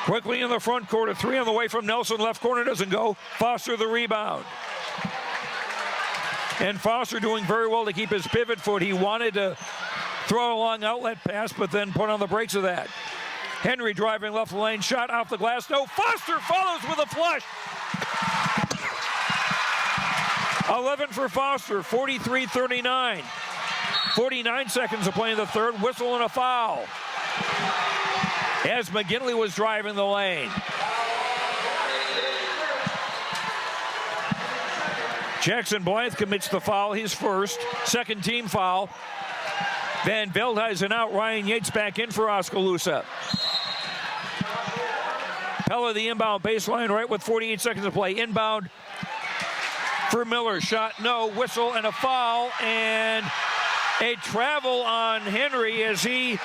Quickly in the front court, a three on the way from Nelson. Left corner doesn't go. Foster the rebound. And Foster doing very well to keep his pivot foot. He wanted to throw a long outlet pass, but then put on the brakes of that. Henry driving left lane, shot off the glass. No, Foster follows with a flush. 11 for Foster, 43-39. 49 seconds of play in the third. Whistle and a foul as McGinley was driving the lane. Jackson Blythe commits the foul, his first. Second team foul. Van Veldhuizen out. Ryan Yates back in for Oskaloosa. Pella the inbound baseline right with 48 seconds of play. Inbound for Miller. Shot no. Whistle and a foul. And a travel on Henry as he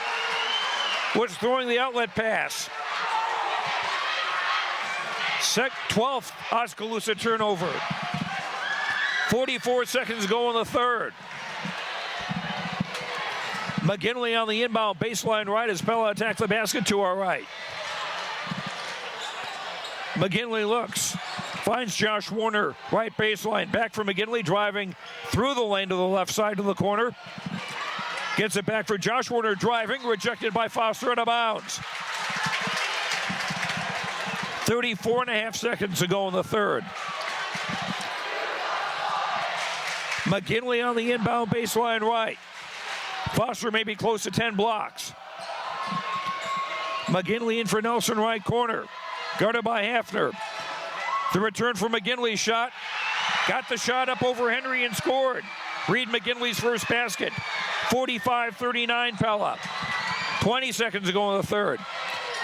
was throwing the outlet pass. 12th Oskaloosa turnover. 44 seconds to go in the third. McGinley on the inbound baseline right as Pella attacks the basket to our right. McGinley looks, finds Josh Warner, right baseline. Back for McGinley, driving through the lane to the left side of the corner. Gets it back for Josh Warner, driving, rejected by Foster out of bounds. 34.5 seconds to go in the third. McGinley on the inbound baseline right. Foster may be close to 10 blocks. McGinley in for Nelson, right corner. Guarded by Hafner. The return for McGinley's shot. Got the shot up over Henry and scored. Reed McGinley's first basket. 45-39 Pella. 20 seconds to go in the third.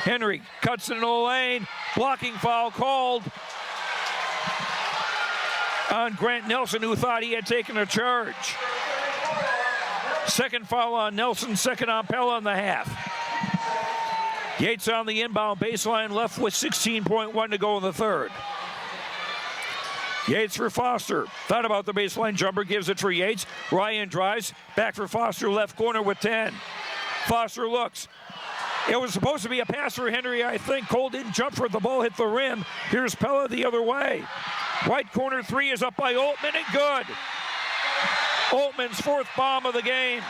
Henry cuts into the lane. Blocking foul called on Grant Nelson, who thought he had taken a charge. Second foul on Nelson, second on Pella in the half. Yates on the inbound baseline, left with 16.1 to go in the third. Yates for Foster. Thought about the baseline jumper, gives it for Yates. Ryan drives, back for Foster, left corner with 10. Foster looks. It was supposed to be a pass for Henry, I think. Cole didn't jump for it, the ball hit the rim. Here's Pella the other way. Right corner three is up by Altman and good. Altman's fourth bomb of the game.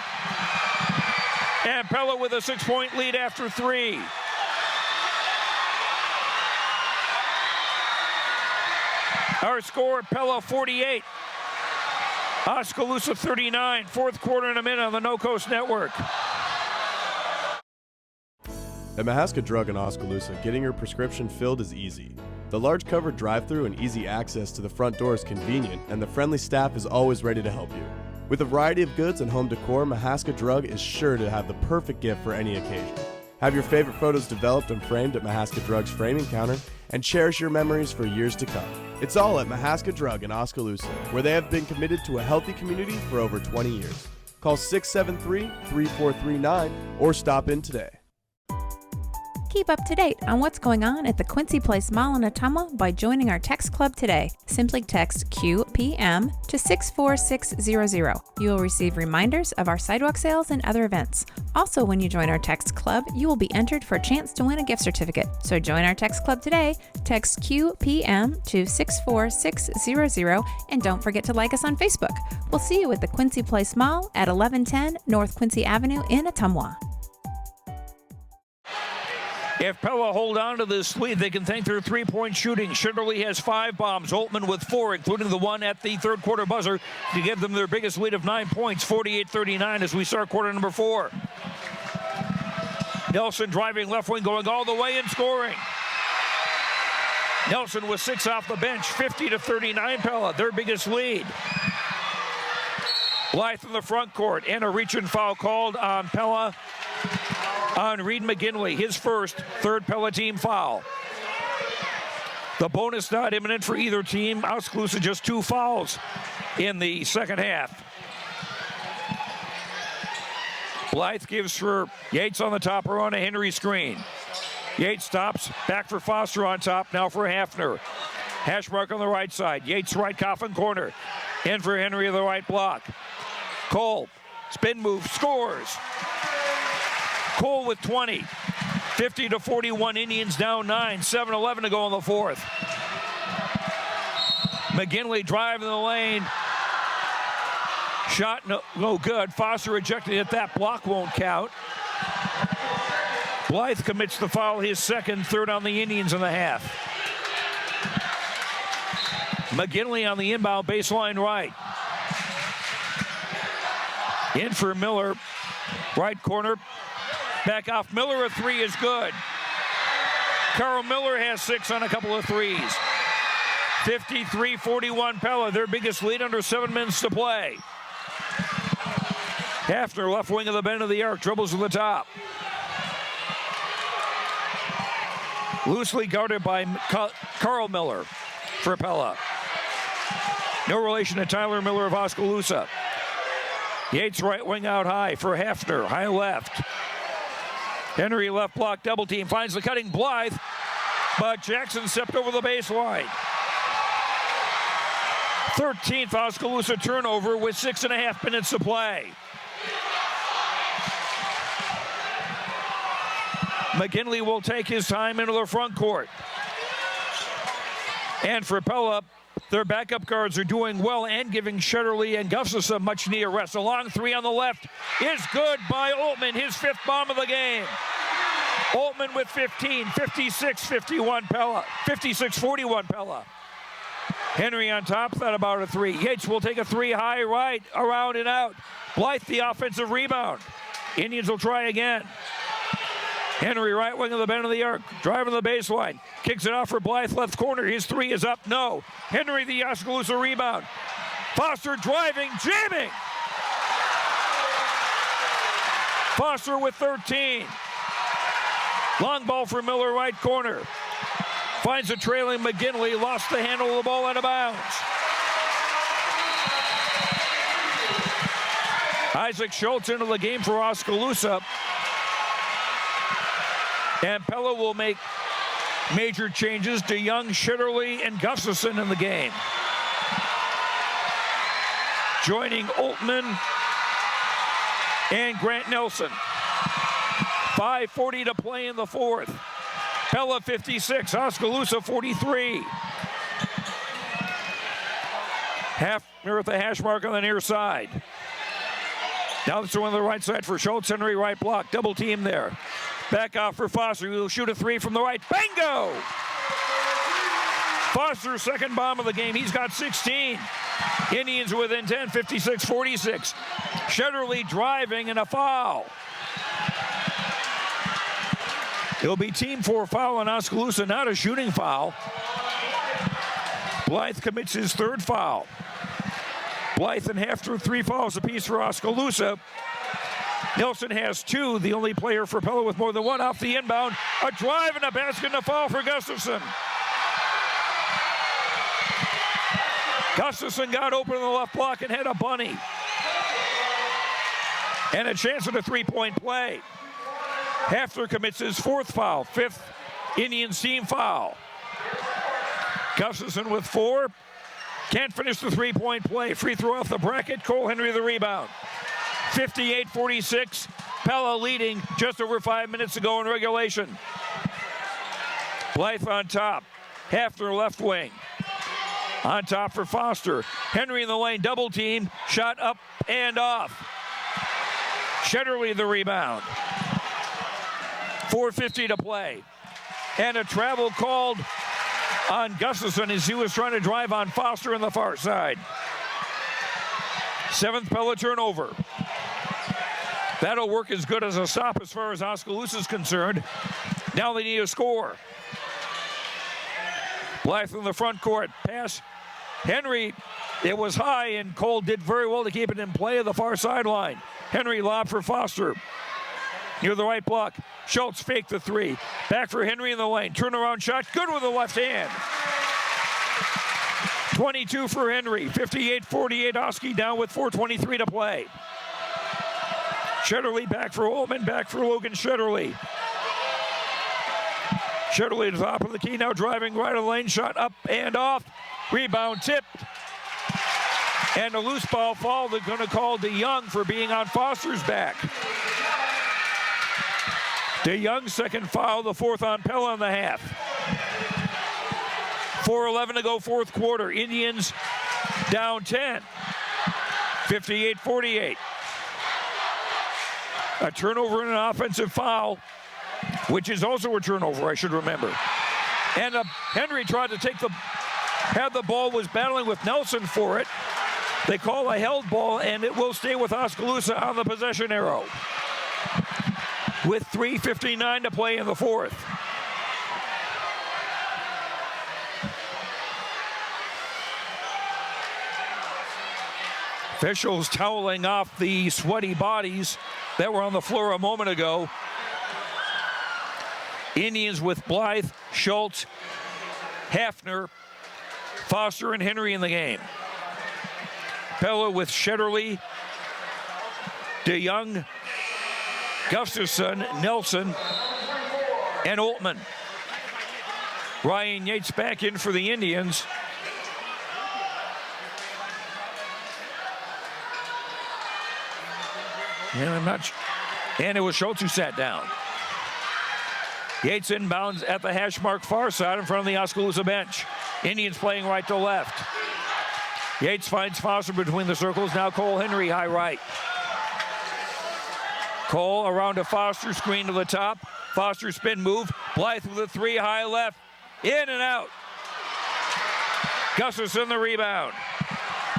And Pella with a 6-point lead after three. Our score, Pella 48. Oskaloosa 39. Fourth quarter in a minute on the No Coast Network. At Mahaska Drug in Oskaloosa, getting your prescription filled is easy. The large covered drive-thru and easy access to the front door is convenient, and the friendly staff is always ready to help you. With a variety of goods and home decor, Mahaska Drug is sure to have the perfect gift for any occasion. Have your favorite photos developed and framed at Mahaska Drug's framing counter, and cherish your memories for years to come. It's all at Mahaska Drug in Oskaloosa, where they have been committed to a healthy community for over 20 years. Call 673-3439 or stop in today. Keep up to date on what's going on at the Quincy Place Mall in Ottumwa by joining our text club today. Simply text QPM to 64600. You will receive reminders of our sidewalk sales and other events. Also, when you join our text club, you will be entered for a chance to win a gift certificate. So join our text club today. Text QPM to 64600 and don't forget to like us on Facebook. We'll see you at the Quincy Place Mall at 1110 North Quincy Avenue in Ottumwa. If Pella hold on to this lead, they can thank their three-point shooting. Schindlerly has 5 bombs. Altman with 4, including the one at the third quarter buzzer to give them their biggest lead of 9 points, 48-39 as we start quarter number 4. Nelson driving left wing, going all the way and scoring. Nelson with 6 off the bench, 50-39 Pella, their biggest lead. Blythe in the front court, and a reach-in foul called on Pella. On Reed McGinley, his first, third Pella team foul. The bonus not imminent for either team. Oskaloosa just 2 fouls in the second half. Blythe gives for Yates on the top or on a Henry screen. Yates stops, back for Foster on top, now for Hafner. Hash mark on the right side. Yates right coffin corner. In for Henry of the right block. Cole, spin move, scores. Cole with 20. 50-41, Indians down 9. 7-11 to go in the fourth. McGinley driving the lane. Shot no good. Foster rejected it. That block won't count. Blythe commits the foul, his second, third on the Indians in the half. McGinley on the inbound baseline right. In for Miller. Right corner. Back off Miller, a three is good. Carl Miller has 6 on a couple of threes. 53-41 Pella, their biggest lead under 7 minutes to play. Hafner, left wing of the bend of the arc, dribbles to the top. Loosely guarded by Carl Miller for Pella. No relation to Tyler Miller of Oskaloosa. Yates right wing out high for Hafner, high left. Henry left block, double team, finds the cutting Blythe, but Jackson stepped over the baseline. 13th Oskaloosa turnover with 6.5 minutes to play. McGinley will take his time into the front court. And for Pella, their backup guards are doing well and giving Shetterly and Gustafson much needed rest. A long three on the left is good by Oltman, his 5th bomb of the game. Oltman with 15, 56-51 Pella, 56-41 Pella. Henry on top, that about a three. Yates will take a three high right, around and out. Blythe the offensive rebound. Indians will try again. Henry right wing of the bend of the arc, driving the baseline. Kicks it off for Blythe, left corner. His three is up, no. Henry the Oskaloosa rebound. Foster driving, jamming. Foster with 13. Long ball for Miller, right corner. Finds a trailing McGinley, lost the handle of the ball out of bounds. Isaac Schultz into the game for Oskaloosa. And Pella will make major changes to Young, Schitterly, and Gustafson in the game. Joining Oltman and Grant Nelson. 5:40 to play in the fourth. Pella 56, Oskaloosa 43. Hafner at the hash mark on the near side. Now it's on the right side for Schultz. Henry right block, double team there. Back off for Foster, who will shoot a three from the right. Bingo! Foster's second bomb of the game. He's got 16. Indians within 10, 56-46. Shetterly driving and a foul. It'll be team 4 foul on Oskaloosa, not a shooting foul. Blythe commits his 3rd foul. Blythe and Hafner 3 fouls apiece for Oskaloosa. Nelson has 2, the only player for Pella with more than 1 off the inbound. A drive and a basket and a foul for Gustafson. Gustafson got open in the left block and had a bunny. And a chance at a 3-point play. Hafner commits his 4th foul, 5th Indians team foul. Gustafson with 4. Can't finish the 3-point play. Free throw off the bracket. Cole Henry the rebound. 58-46. Pella leading just over 5 minutes to go in regulation. Blythe on top. Hafner left wing. On top for Foster. Henry in the lane, double team. Shot up and off. Shetterly the rebound. 4:50 to play. And a travel called on Gustafson as he was trying to drive on Foster on the far side. 7th Pella turnover. That'll work as good as a stop as far as Oskaloosa is concerned. Now they need a score. Blythe in the front court. Pass. Henry, it was high, and Cole did very well to keep it in play at the far sideline. Henry lob for Foster. Near the right block. Schultz faked the 3. Back for Henry in the lane. Turnaround shot. Good with the left hand. 22 for Henry. 58-48. Oski down with 4:23 to play. Shetterly back for Oltman. Back for Logan Shetterly. Shetterly to the top of the key. Now driving right of the lane. Shot up and off. Rebound tipped. And a loose ball fall. They're going to call DeYoung for being on Foster's back. DeYoung, second foul, the fourth on Pella in the half. 4:11 to go, fourth quarter. Indians down 10, 58-48. A turnover and an offensive foul, which is also a turnover, I should remember. And Henry tried to had the ball, was battling with Nelson for it. They call a held ball, and it will stay with Oskaloosa on the possession arrow, with 3:59 to play in the fourth. Officials toweling off the sweaty bodies that were on the floor a moment ago. Indians with Blythe, Schultz, Hafner, Foster, and Henry in the game. Pella with Shetterly, DeYoung, Gustafson, Nelson, and Oltman. Ryan Yates back in for the Indians. And it was Schultz who sat down. Yates inbounds at the hash mark far side in front of the Oskaloosa bench. Indians playing right to left. Yates finds Foster between the circles. Now Cole Henry, high right. Cole around to Foster, screen to the top. Foster spin move. Blythe with a three, high left. In and out. Gustafson the rebound.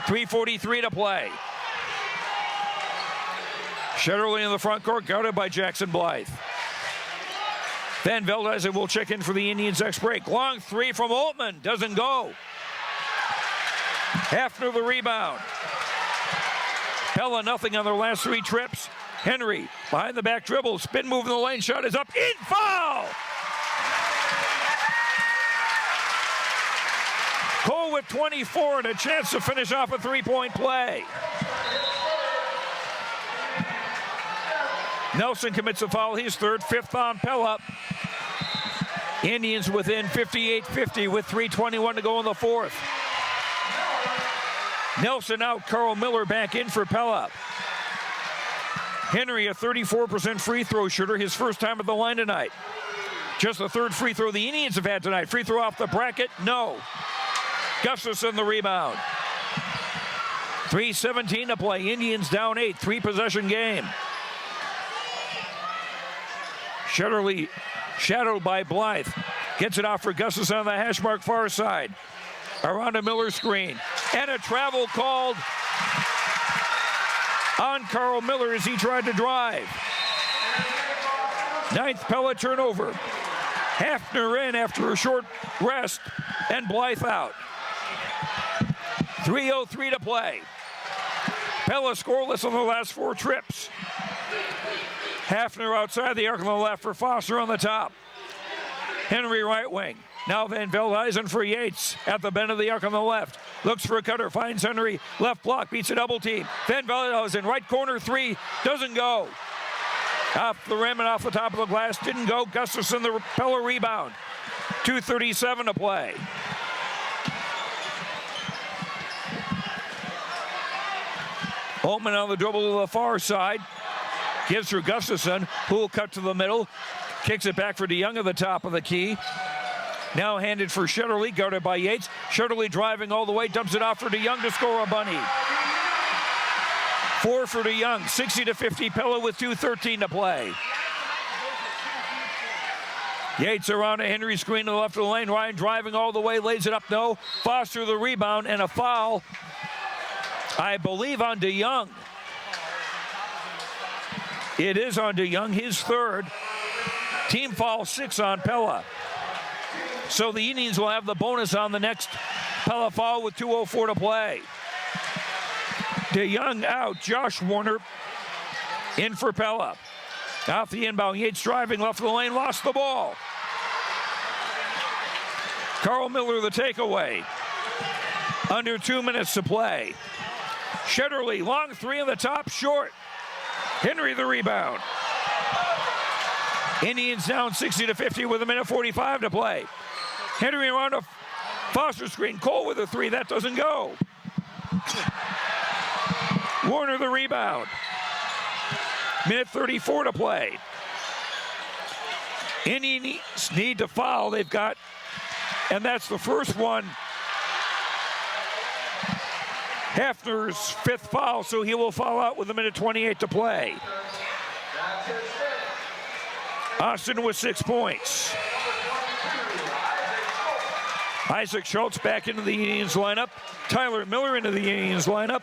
3:43 to play. Shetterly in the front court, guarded by Jackson Blythe. Van Veldhuizen will check in for the Indians next break. Long three from Oltman, doesn't go. Hafner the rebound. Pella nothing on their last three trips. Henry behind the back dribble, spin move in the lane, shot is up, in, foul! Cole with 24 and a chance to finish off a three-point play. Nelson commits a foul, his third, fifth on Pella. Indians within 58-50 with 3:21 to go in the fourth. Nelson out, Carl Miller back in for Pella. Henry, a 34% free throw shooter, his first time at the line tonight. Just the third free throw the Indians have had tonight. Free throw off the bracket, no. Gustafson the rebound. 3:17 to play, Indians down 8, three-possession game. Shetterly shadowed by Blythe. Gets it off for Gustafson on the hash mark far side. Around a Miller screen. And a travel called on Carl Miller as he tried to drive. Ninth Pella turnover. Hafner in after a short rest, and Blythe out. 3:03 to play. Pella scoreless on the last four trips. Hafner outside the arc on the left for Foster on the top. Henry right wing. Now Van Veldhuizen for Yates at the bend of the arc on the left. Looks for a cutter, finds Henry. Left block, beats a double team. Van Veldhuizen, right corner three, doesn't go. Off the rim and off the top of the glass, didn't go. Gustafson the Pella rebound. 2:37 to play. Oltman on the dribble to the far side. Gives through Gustafson, who will cut to the middle. Kicks it back for DeYoung at the top of the key. Now handed for Shetterly, guarded by Yates. Shetterly driving all the way, dumps it off for DeYoung to score a bunny. 4 for DeYoung, 60-50, Pella with 2:13 to play. Yates around a Henry screen to the left of the lane. Ryan driving all the way, lays it up, no. Foster the rebound, and a foul, I believe, on DeYoung. It is on DeYoung, his third. Team foul 6 on Pella. So the Indians will have the bonus on the next Pella foul with 2:04 to play. DeYoung out, Josh Warner in for Pella. Off the inbound, Yates driving left of the lane, lost the ball. Carl Miller the takeaway. Under 2 minutes to play. Shetterly, long three on the top, short. Henry the rebound. Indians down 60-50 with 1:45 to play. Henry around a Foster screen. Cole with a three. That doesn't go. Warner the rebound. 1:34 to play. Indians need to foul. They've got, and that's the first one. Hefner's 5th foul, so he will foul out with 1:28 to play. Austin with 6 points. Isaac Schultz back into the Indians lineup. Tyler Miller into the Indians lineup.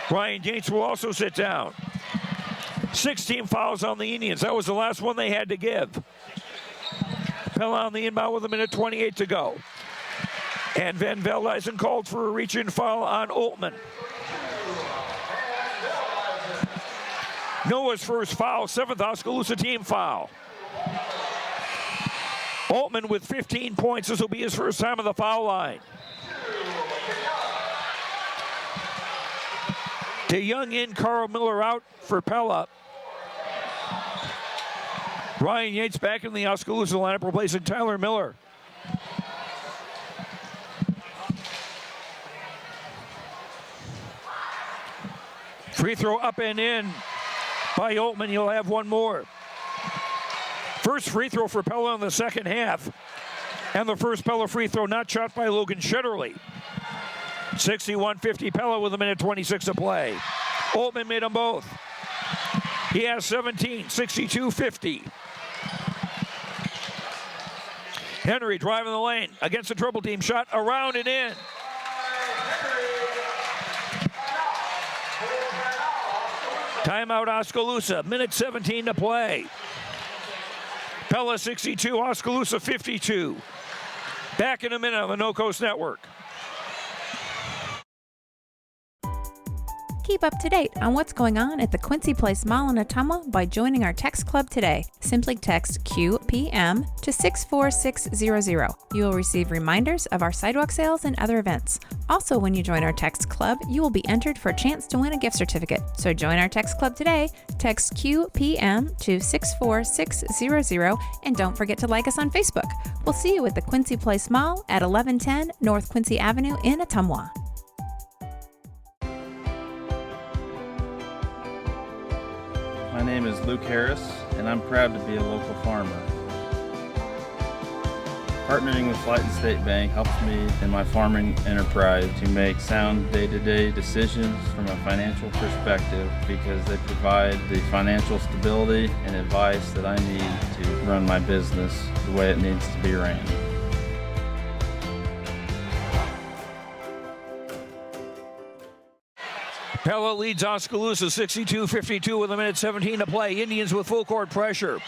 Ryan Yates will also sit down. 16 fouls on the Indians. That was the last one they had to give. Pella on the inbound with 1:28 to go. And Van Veldhuizen called for a reach-in foul on Oltmann. Noah's first foul, 7th Oskaloosa team foul. Oltmann with 15 points. This will be his first time on the foul line. DeYoung in, Carl Miller out for Pella. Ryan Yates back in the Oskaloosa lineup, replacing Tyler Miller. Free throw up and in by Oltmann. He'll have one more. First free throw for Pella in the second half. And the first Pella free throw not shot by Logan Shetterly. 61-50 Pella with 1:26 to play. Oltmann made them both. He has 17, 62-50. Henry driving the lane against the triple team shot, around and in. Timeout Oskaloosa, 1:17 to play. Pella 62, Oskaloosa 52. Back in a minute on the No Coast Network. Keep up to date on what's going on at the Quincy Place Mall in Ottumwa by joining our text club today. Simply text QPM to 64600. You will receive reminders of our sidewalk sales and other events. Also, when you join our text club, you will be entered for a chance to win a gift certificate. So join our text club today. Text QPM to 64600 and don't forget to like us on Facebook. We'll see you at the Quincy Place Mall at 1110 North Quincy Avenue in Ottumwa. My name is Luke Harris, and I'm proud to be a local farmer. Partnering with Flight and State Bank helps me in my farming enterprise to make sound day-to-day decisions from a financial perspective because they provide the financial stability and advice that I need to run my business the way it needs to be ran. Pella leads Oskaloosa 62-52 with 1:17 to play. Indians with full court pressure.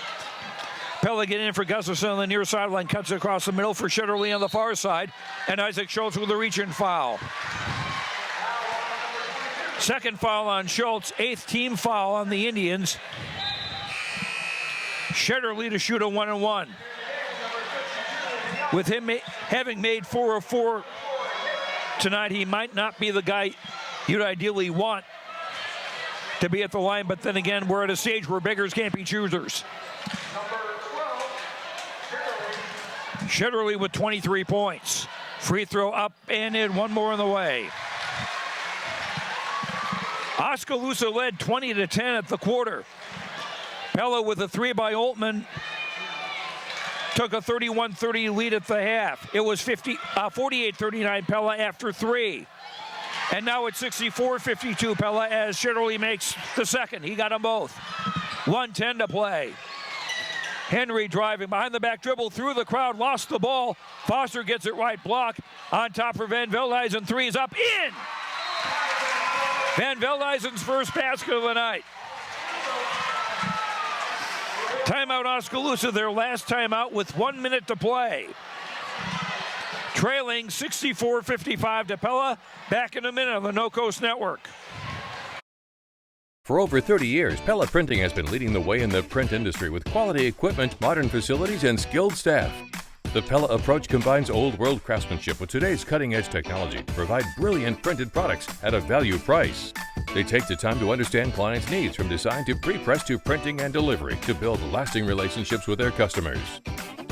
Pella getting in for Gustafson on the near sideline, cuts across the middle for Shetterly on the far side, and Isaac Schultz with a reach-in foul. Second foul on Schultz, 8th team foul on the Indians. Shetterly to shoot a 1-and-1. With him having made 4 of 4 tonight, he might not be the guy you'd ideally want to be at the line, but then again, we're at a stage where beggars can't be choosers. Shetterly with 23 points. Free throw up and in, one more on the way. Oskaloosa led 20-10 at the quarter. Pella with a 3 by Oltmann took a 31-30 lead at the half. It was 48-39 Pella after 3. And now it's 64-52 Pella as Shetterly makes the second. He got them both. 1:10 to play. Henry driving behind the back dribble through the crowd, lost the ball. Foster gets it right, block on top for Van Veldhuizen. 3 is up, in! Van Veldhuizen's first basket of the night. Timeout Oskaloosa, their last timeout with 1 minute to play. Trailing 64-55 to Pella. Back in a minute on the No Coast Network. For over 30 years, Pella Printing has been leading the way in the print industry with quality equipment, modern facilities, and skilled staff. The Pella approach combines old-world craftsmanship with today's cutting-edge technology to provide brilliant printed products at a value price. They take the time to understand clients' needs from design to pre-press to printing and delivery to build lasting relationships with their customers.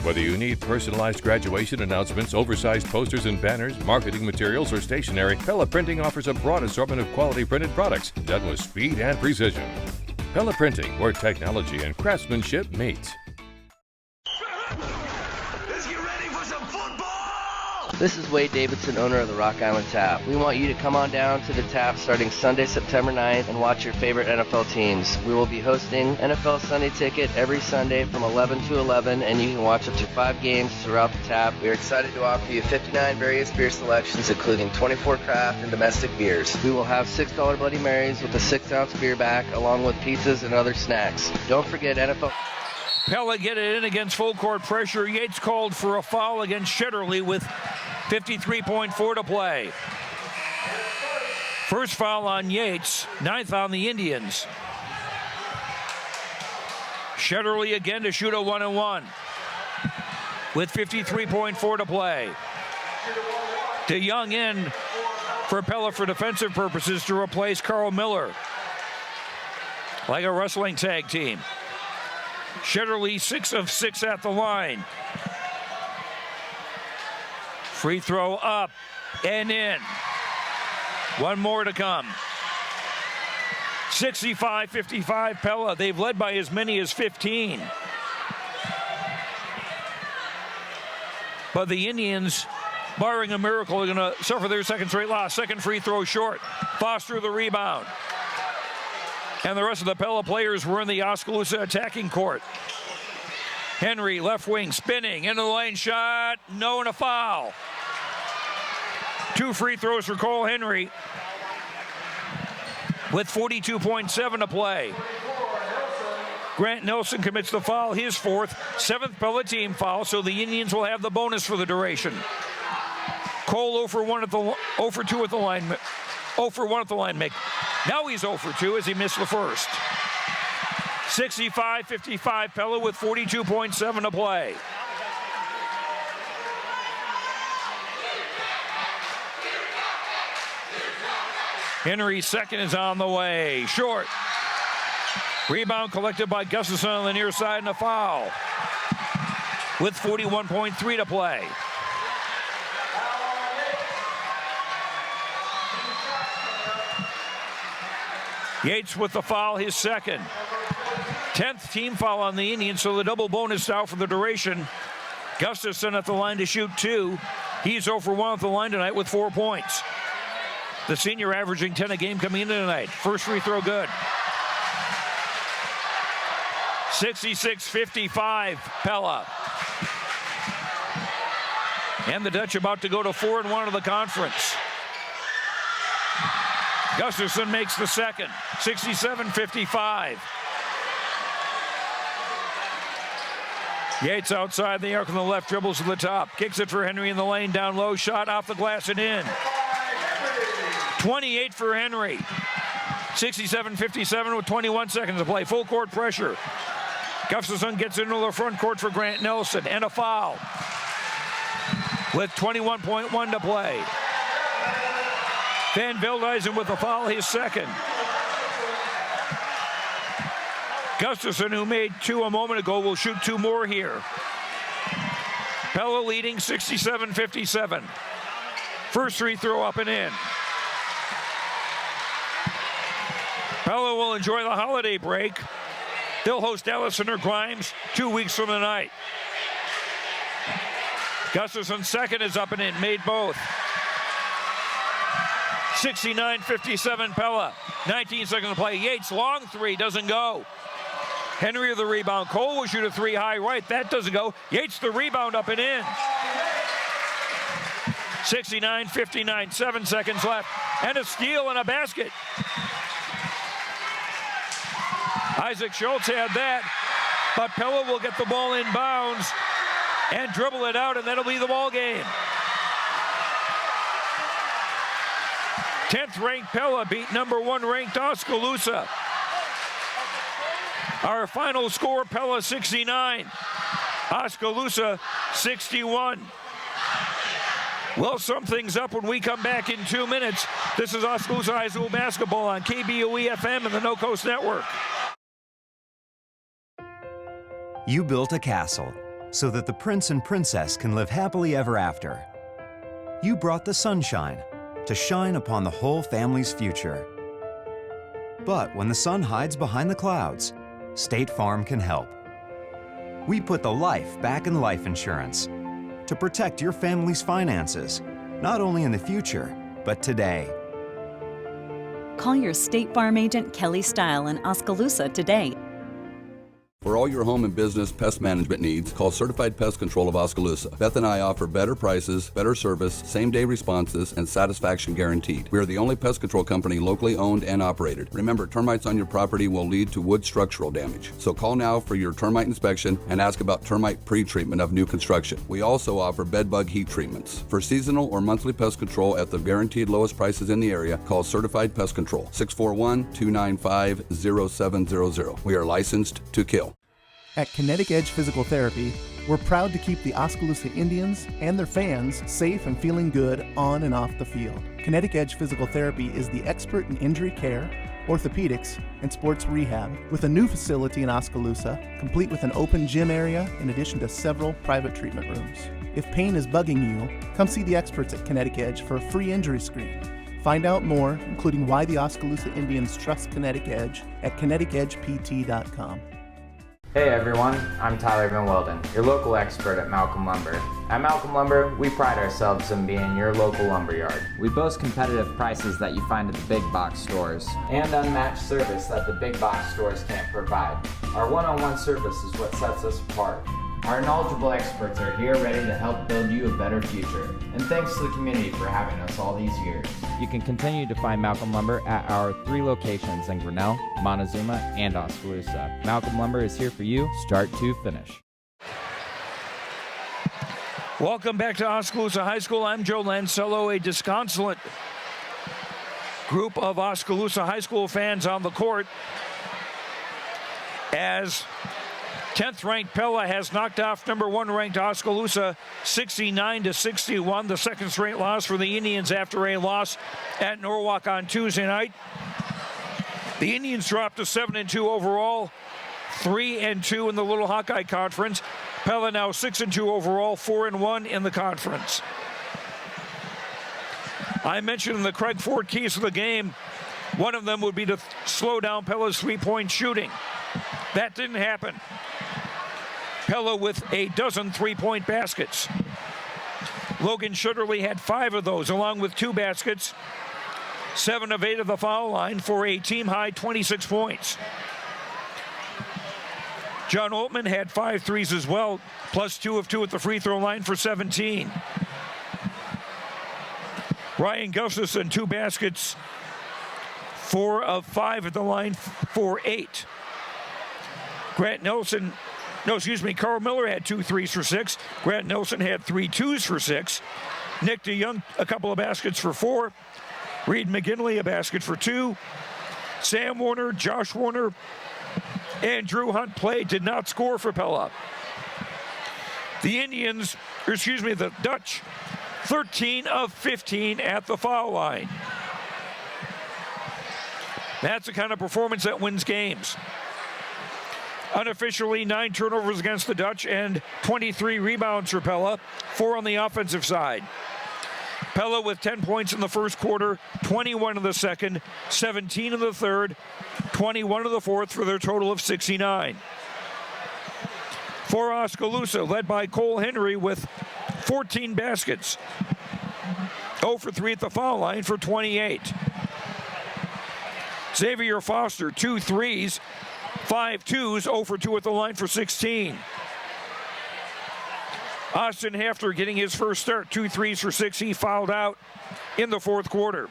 Whether you need personalized graduation announcements, oversized posters and banners, marketing materials, or stationery, Pella Printing offers a broad assortment of quality printed products done with speed and precision. Pella Printing, where technology and craftsmanship meet. This is Wade Davidson, owner of the Rock Island Tap. We want you to come on down to the Tap starting Sunday, September 9th and watch your favorite NFL teams. We will be hosting NFL Sunday Ticket every Sunday from 11 to 11, and you can watch up to 5 games throughout the Tap. We are excited to offer you 59 various beer selections, including 24 craft and domestic beers. We will have $6 Bloody Marys with a 6-ounce beer back, along with pizzas and other snacks. Don't forget NFL... Pella get it in against full court pressure. Yates called for a foul against Shitterly with 53.4 to play. First foul on Yates, 9th on the Indians. Shitterly again to shoot a 1-and-1 with 53.4 to play. DeYoung in for Pella for defensive purposes to replace Carl Miller. Like a wrestling tag team. Shitterly 6 of 6 at the line. Free throw up and in. One more to come. 65-55 Pella. They've led by as many as 15. But the Indians, barring a miracle, are going to suffer their second straight loss. Second free throw short. Foster the rebound. And the rest of the Pella players were in the Oskaloosa attacking court. Henry, left wing, spinning, into the lane shot, no, and a foul. 2 free throws for Cole Henry with 42.7 to play. Grant Nelson commits the foul, his 4th, 7th Pella team foul, so the Indians will have the bonus for the duration. Cole 0 for 1 at the 0 for 2 at the line. 0 for 1 at the line make. Now he's 0 for 2 as he missed the first. 65-55 Pella with 42.7 to play. Henry's second is on the way. Short. Rebound collected by Gustafson on the near side and a foul. With 41.3 to play. Yates with the foul, his second. 10th team foul on the Indians, so the double bonus out for the duration. Gustafson at the line to shoot 2. He's 0 for 1 at the line tonight with 4 points. The senior averaging 10 a game coming into tonight. First free throw good. 66-55 Pella. And the Dutch about to go to 4-1 of the conference. Gustafson makes the second. 67-55. Yates outside the arc on the left, dribbles to the top. Kicks it for Henry in the lane, down low, shot off the glass and in. 28 for Henry. 67-57 with 21 seconds to play. Full court pressure. Gustafson gets into the front court for Grant Nelson and a foul. With 21.1 to play. Van Veldhuizen with a foul, his second. Gustafson, who made 2 a moment ago, will shoot 2 more here. Pella leading 67-57. First free throw up and in. Pella will enjoy the holiday break. They'll host Allison or Grimes 2 weeks from tonight. Gustafson's second is up and in, made both. 69-57 Pella. 19 seconds to play. Yates, long 3, doesn't go. Henry with the rebound. Cole will shoot a 3 high right. That doesn't go. Yates the rebound up and in. 69-59, 7 seconds left. And a steal and a basket. Isaac Schultz had that, but Pella will get the ball in bounds and dribble it out, and that'll be the ball game. 10th ranked Pella beat number 1 ranked Oskaloosa. Our final score, Pella 69, Oskaloosa 61. We'll sum things up when we come back in 2 minutes. This is Oskaloosa High School basketball on KBOE FM and the No Coast Network. You built a castle so that the prince and princess can live happily ever after. You brought the sunshine to shine upon the whole family's future. But when the sun hides behind the clouds, State Farm can help. We put the life back in life insurance to protect your family's finances, not only in the future, but today. Call your State Farm agent Kelly Style in Oskaloosa today. For all your home and business pest management needs, call Certified Pest Control of Oskaloosa. Beth and I offer better prices, better service, same-day responses, and satisfaction guaranteed. We are the only pest control company locally owned and operated. Remember, termites on your property will lead to wood structural damage. So call now for your termite inspection and ask about termite pre-treatment of new construction. We also offer bed bug heat treatments. For seasonal or monthly pest control at the guaranteed lowest prices in the area, call Certified Pest Control, 641-295-0700. We are licensed to kill. At Kinetic Edge Physical Therapy, we're proud to keep the Oskaloosa Indians and their fans safe and feeling good on and off the field. Kinetic Edge Physical Therapy is the expert in injury care, orthopedics, and sports rehab, with a new facility in Oskaloosa, complete with an open gym area in addition to several private treatment rooms. If pain is bugging you, come see the experts at Kinetic Edge for a free injury screen. Find out more, including why the Oskaloosa Indians trust Kinetic Edge, at kineticedgept.com. Hey everyone, I'm Tyler Van Welden, your local expert at Malcolm Lumber. At Malcolm Lumber, we pride ourselves in being your local lumberyard. We boast competitive prices that you find at the big box stores and unmatched service that the big box stores can't provide. Our one-on-one service is what sets us apart. Our knowledgeable experts are here ready to help build you a better future. And thanks to the community for having us all these years. You can continue to find Malcolm Lumber at our 3 locations in Grinnell, Montezuma, and Oskaloosa. Malcolm Lumber is here for you, start to finish. Welcome back to Oskaloosa High School. I'm Joe Lancello, a disconsolate group of Oskaloosa High School fans on the court as 10th-ranked Pella has knocked off number 1-ranked Oskaloosa 69-61, the second straight loss for the Indians after a loss at Norwalk on Tuesday night. The Indians dropped to 7-2 overall, 3-2 in the Little Hawkeye Conference. Pella now 6-2 overall, 4-1 in the conference. I mentioned in the Craig Ford keys of the game, one of them would be to slow down Pella's three-point shooting. That didn't happen. Pella with a dozen three-point baskets. Logan Shutterly had 5 of those, along with 2 baskets, 7 of 8 of the foul line for a team-high 26 points. John Oltman had 5 threes as well, plus 2 of 2 at the free throw line for 17. Ryan Gustafson, 2 baskets, 4 of 5 at the line for 8. Carl Miller had 2 threes for 6. Grant Nelson had 3 twos for 6. Nick DeYoung, a couple of baskets for 4. Reed McGinley, a basket for 2. Sam Warner, Josh Warner, and Drew Hunt did not score for Pella. The Dutch, 13 of 15 at the foul line. That's the kind of performance that wins games. Unofficially, 9 turnovers against the Dutch and 23 rebounds for Pella, 4 on the offensive side. Pella with 10 points in the first quarter, 21 in the second, 17 in the third, 21 in the fourth for their total of 69. For Oskaloosa, led by Cole Henry with 14 baskets, 0 for 3 at the foul line for 28. Xavier Foster, 2 threes, 5 twos, 0 for 2 at the line for 16. Austin Hafter getting his first start, 2 threes for 6. He fouled out in the fourth quarter.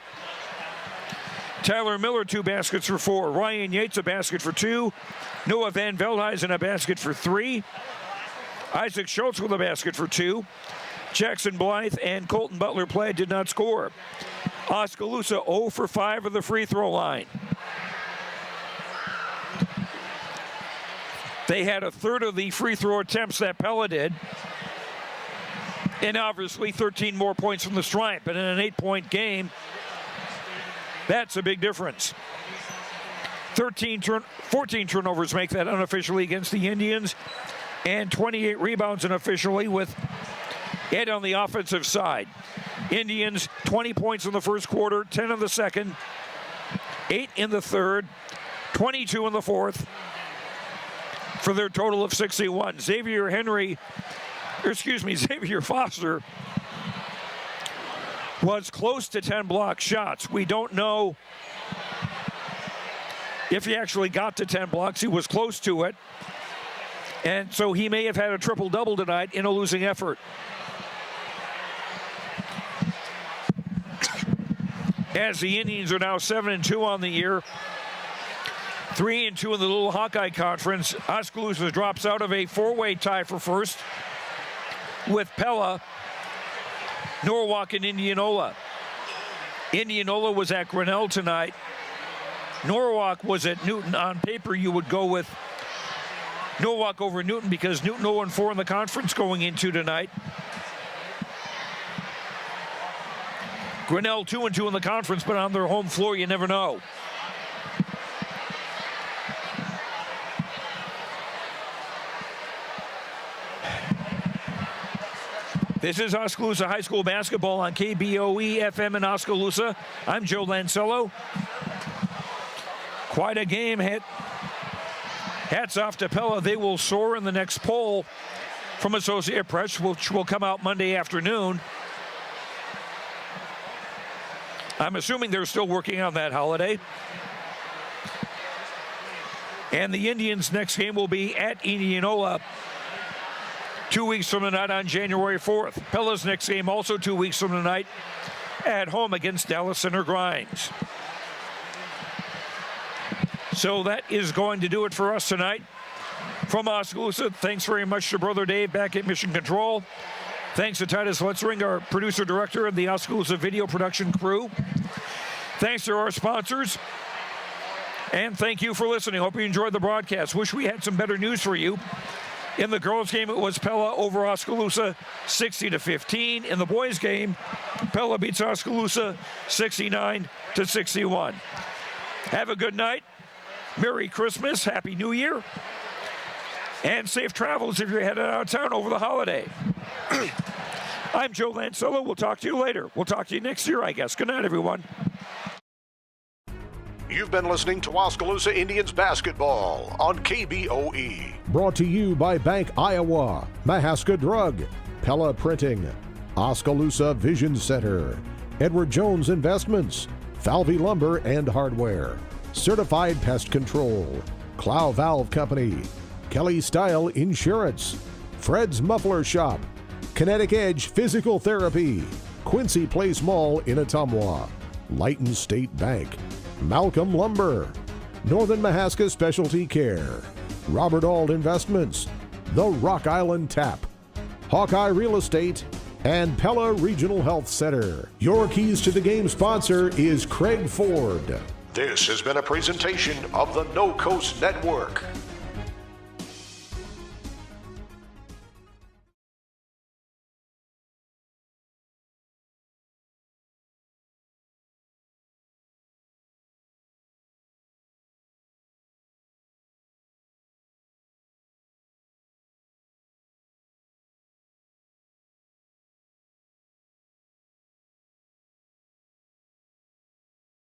Tyler Miller, 2 baskets for 4. Ryan Yates, a basket for 2. Noah Van Veldhuizen, a basket for 3. Isaac Schultz with a basket for 2. Jackson Blythe and Colton Butler did not score. Oskaloosa 0 for 5 at the free throw line. They had a third of the free throw attempts that Pella did. And obviously 13 more points from the stripe. But in an 8-point game, that's a big difference. 14 turnovers make that unofficially against the Indians. And 28 rebounds unofficially with Ed on the offensive side. Indians, 20 points in the first quarter, 10 in the second. 8 in the third, 22 in the fourth, for their total of 61. Xavier Foster was close to 10 block shots. We don't know if he actually got to 10 blocks. He was close to it. And so he may have had a triple-double tonight in a losing effort. As the Indians are now 7-2 on the year, 3-2 in the Little Hawkeye Conference, Oskaloosa drops out of a four-way tie for first with Pella, Norwalk, and Indianola. Indianola was at Grinnell tonight. Norwalk was at Newton. On paper, you would go with Norwalk over Newton because Newton 0-4 in the conference going into tonight. Grinnell 2-2 in the conference, but on their home floor, you never know. This is Oskaloosa High School basketball on KBOE FM in Oskaloosa. I'm Joe Lancello. Quite a game. Hats off to Pella. They will soar in the next poll from Associated Press, which will come out Monday afternoon. I'm assuming they're still working on that holiday. And the Indians' next game will be at Indianola 2 weeks from tonight on January 4th. Pella's next game also 2 weeks from tonight at home against Dallas Center Grimes. So that is going to do it for us tonight. From Oskaloosa, thanks very much to Brother Dave back at Mission Control. Thanks to Titus Lutzring, our producer-director, and the Oskaloosa video production crew. Thanks to our sponsors. And thank you for listening. Hope you enjoyed the broadcast. Wish we had some better news for you. In the girls' game, it was Pella over Oskaloosa 60-15. In the boys' game, Pella beats Oskaloosa 69-61. Have a good night. Merry Christmas. Happy New Year. And safe travels if you're headed out of town over the holiday. I'm Joe Lancello. We'll talk to you later. We'll talk to you next year, I guess. Good night, everyone. You've been listening to Oskaloosa Indians basketball on KBOE. Brought to you by Bank Iowa, Mahaska Drug, Pella Printing, Oskaloosa Vision Center, Edward Jones Investments, Falvey Lumber and Hardware, Certified Pest Control, Clow Valve Company, Kelly Style Insurance, Fred's Muffler Shop, Kinetic Edge Physical Therapy, Quincy Place Mall in Ottumwa, Lighton State Bank, Malcolm Lumber, Northern Mahaska Specialty Care, Robert Auld Investments, The Rock Island Tap, Hawkeye Real Estate, and Pella Regional Health Center. Your keys to the game sponsor is Craig Ford. This has been a presentation of the No Coast Network.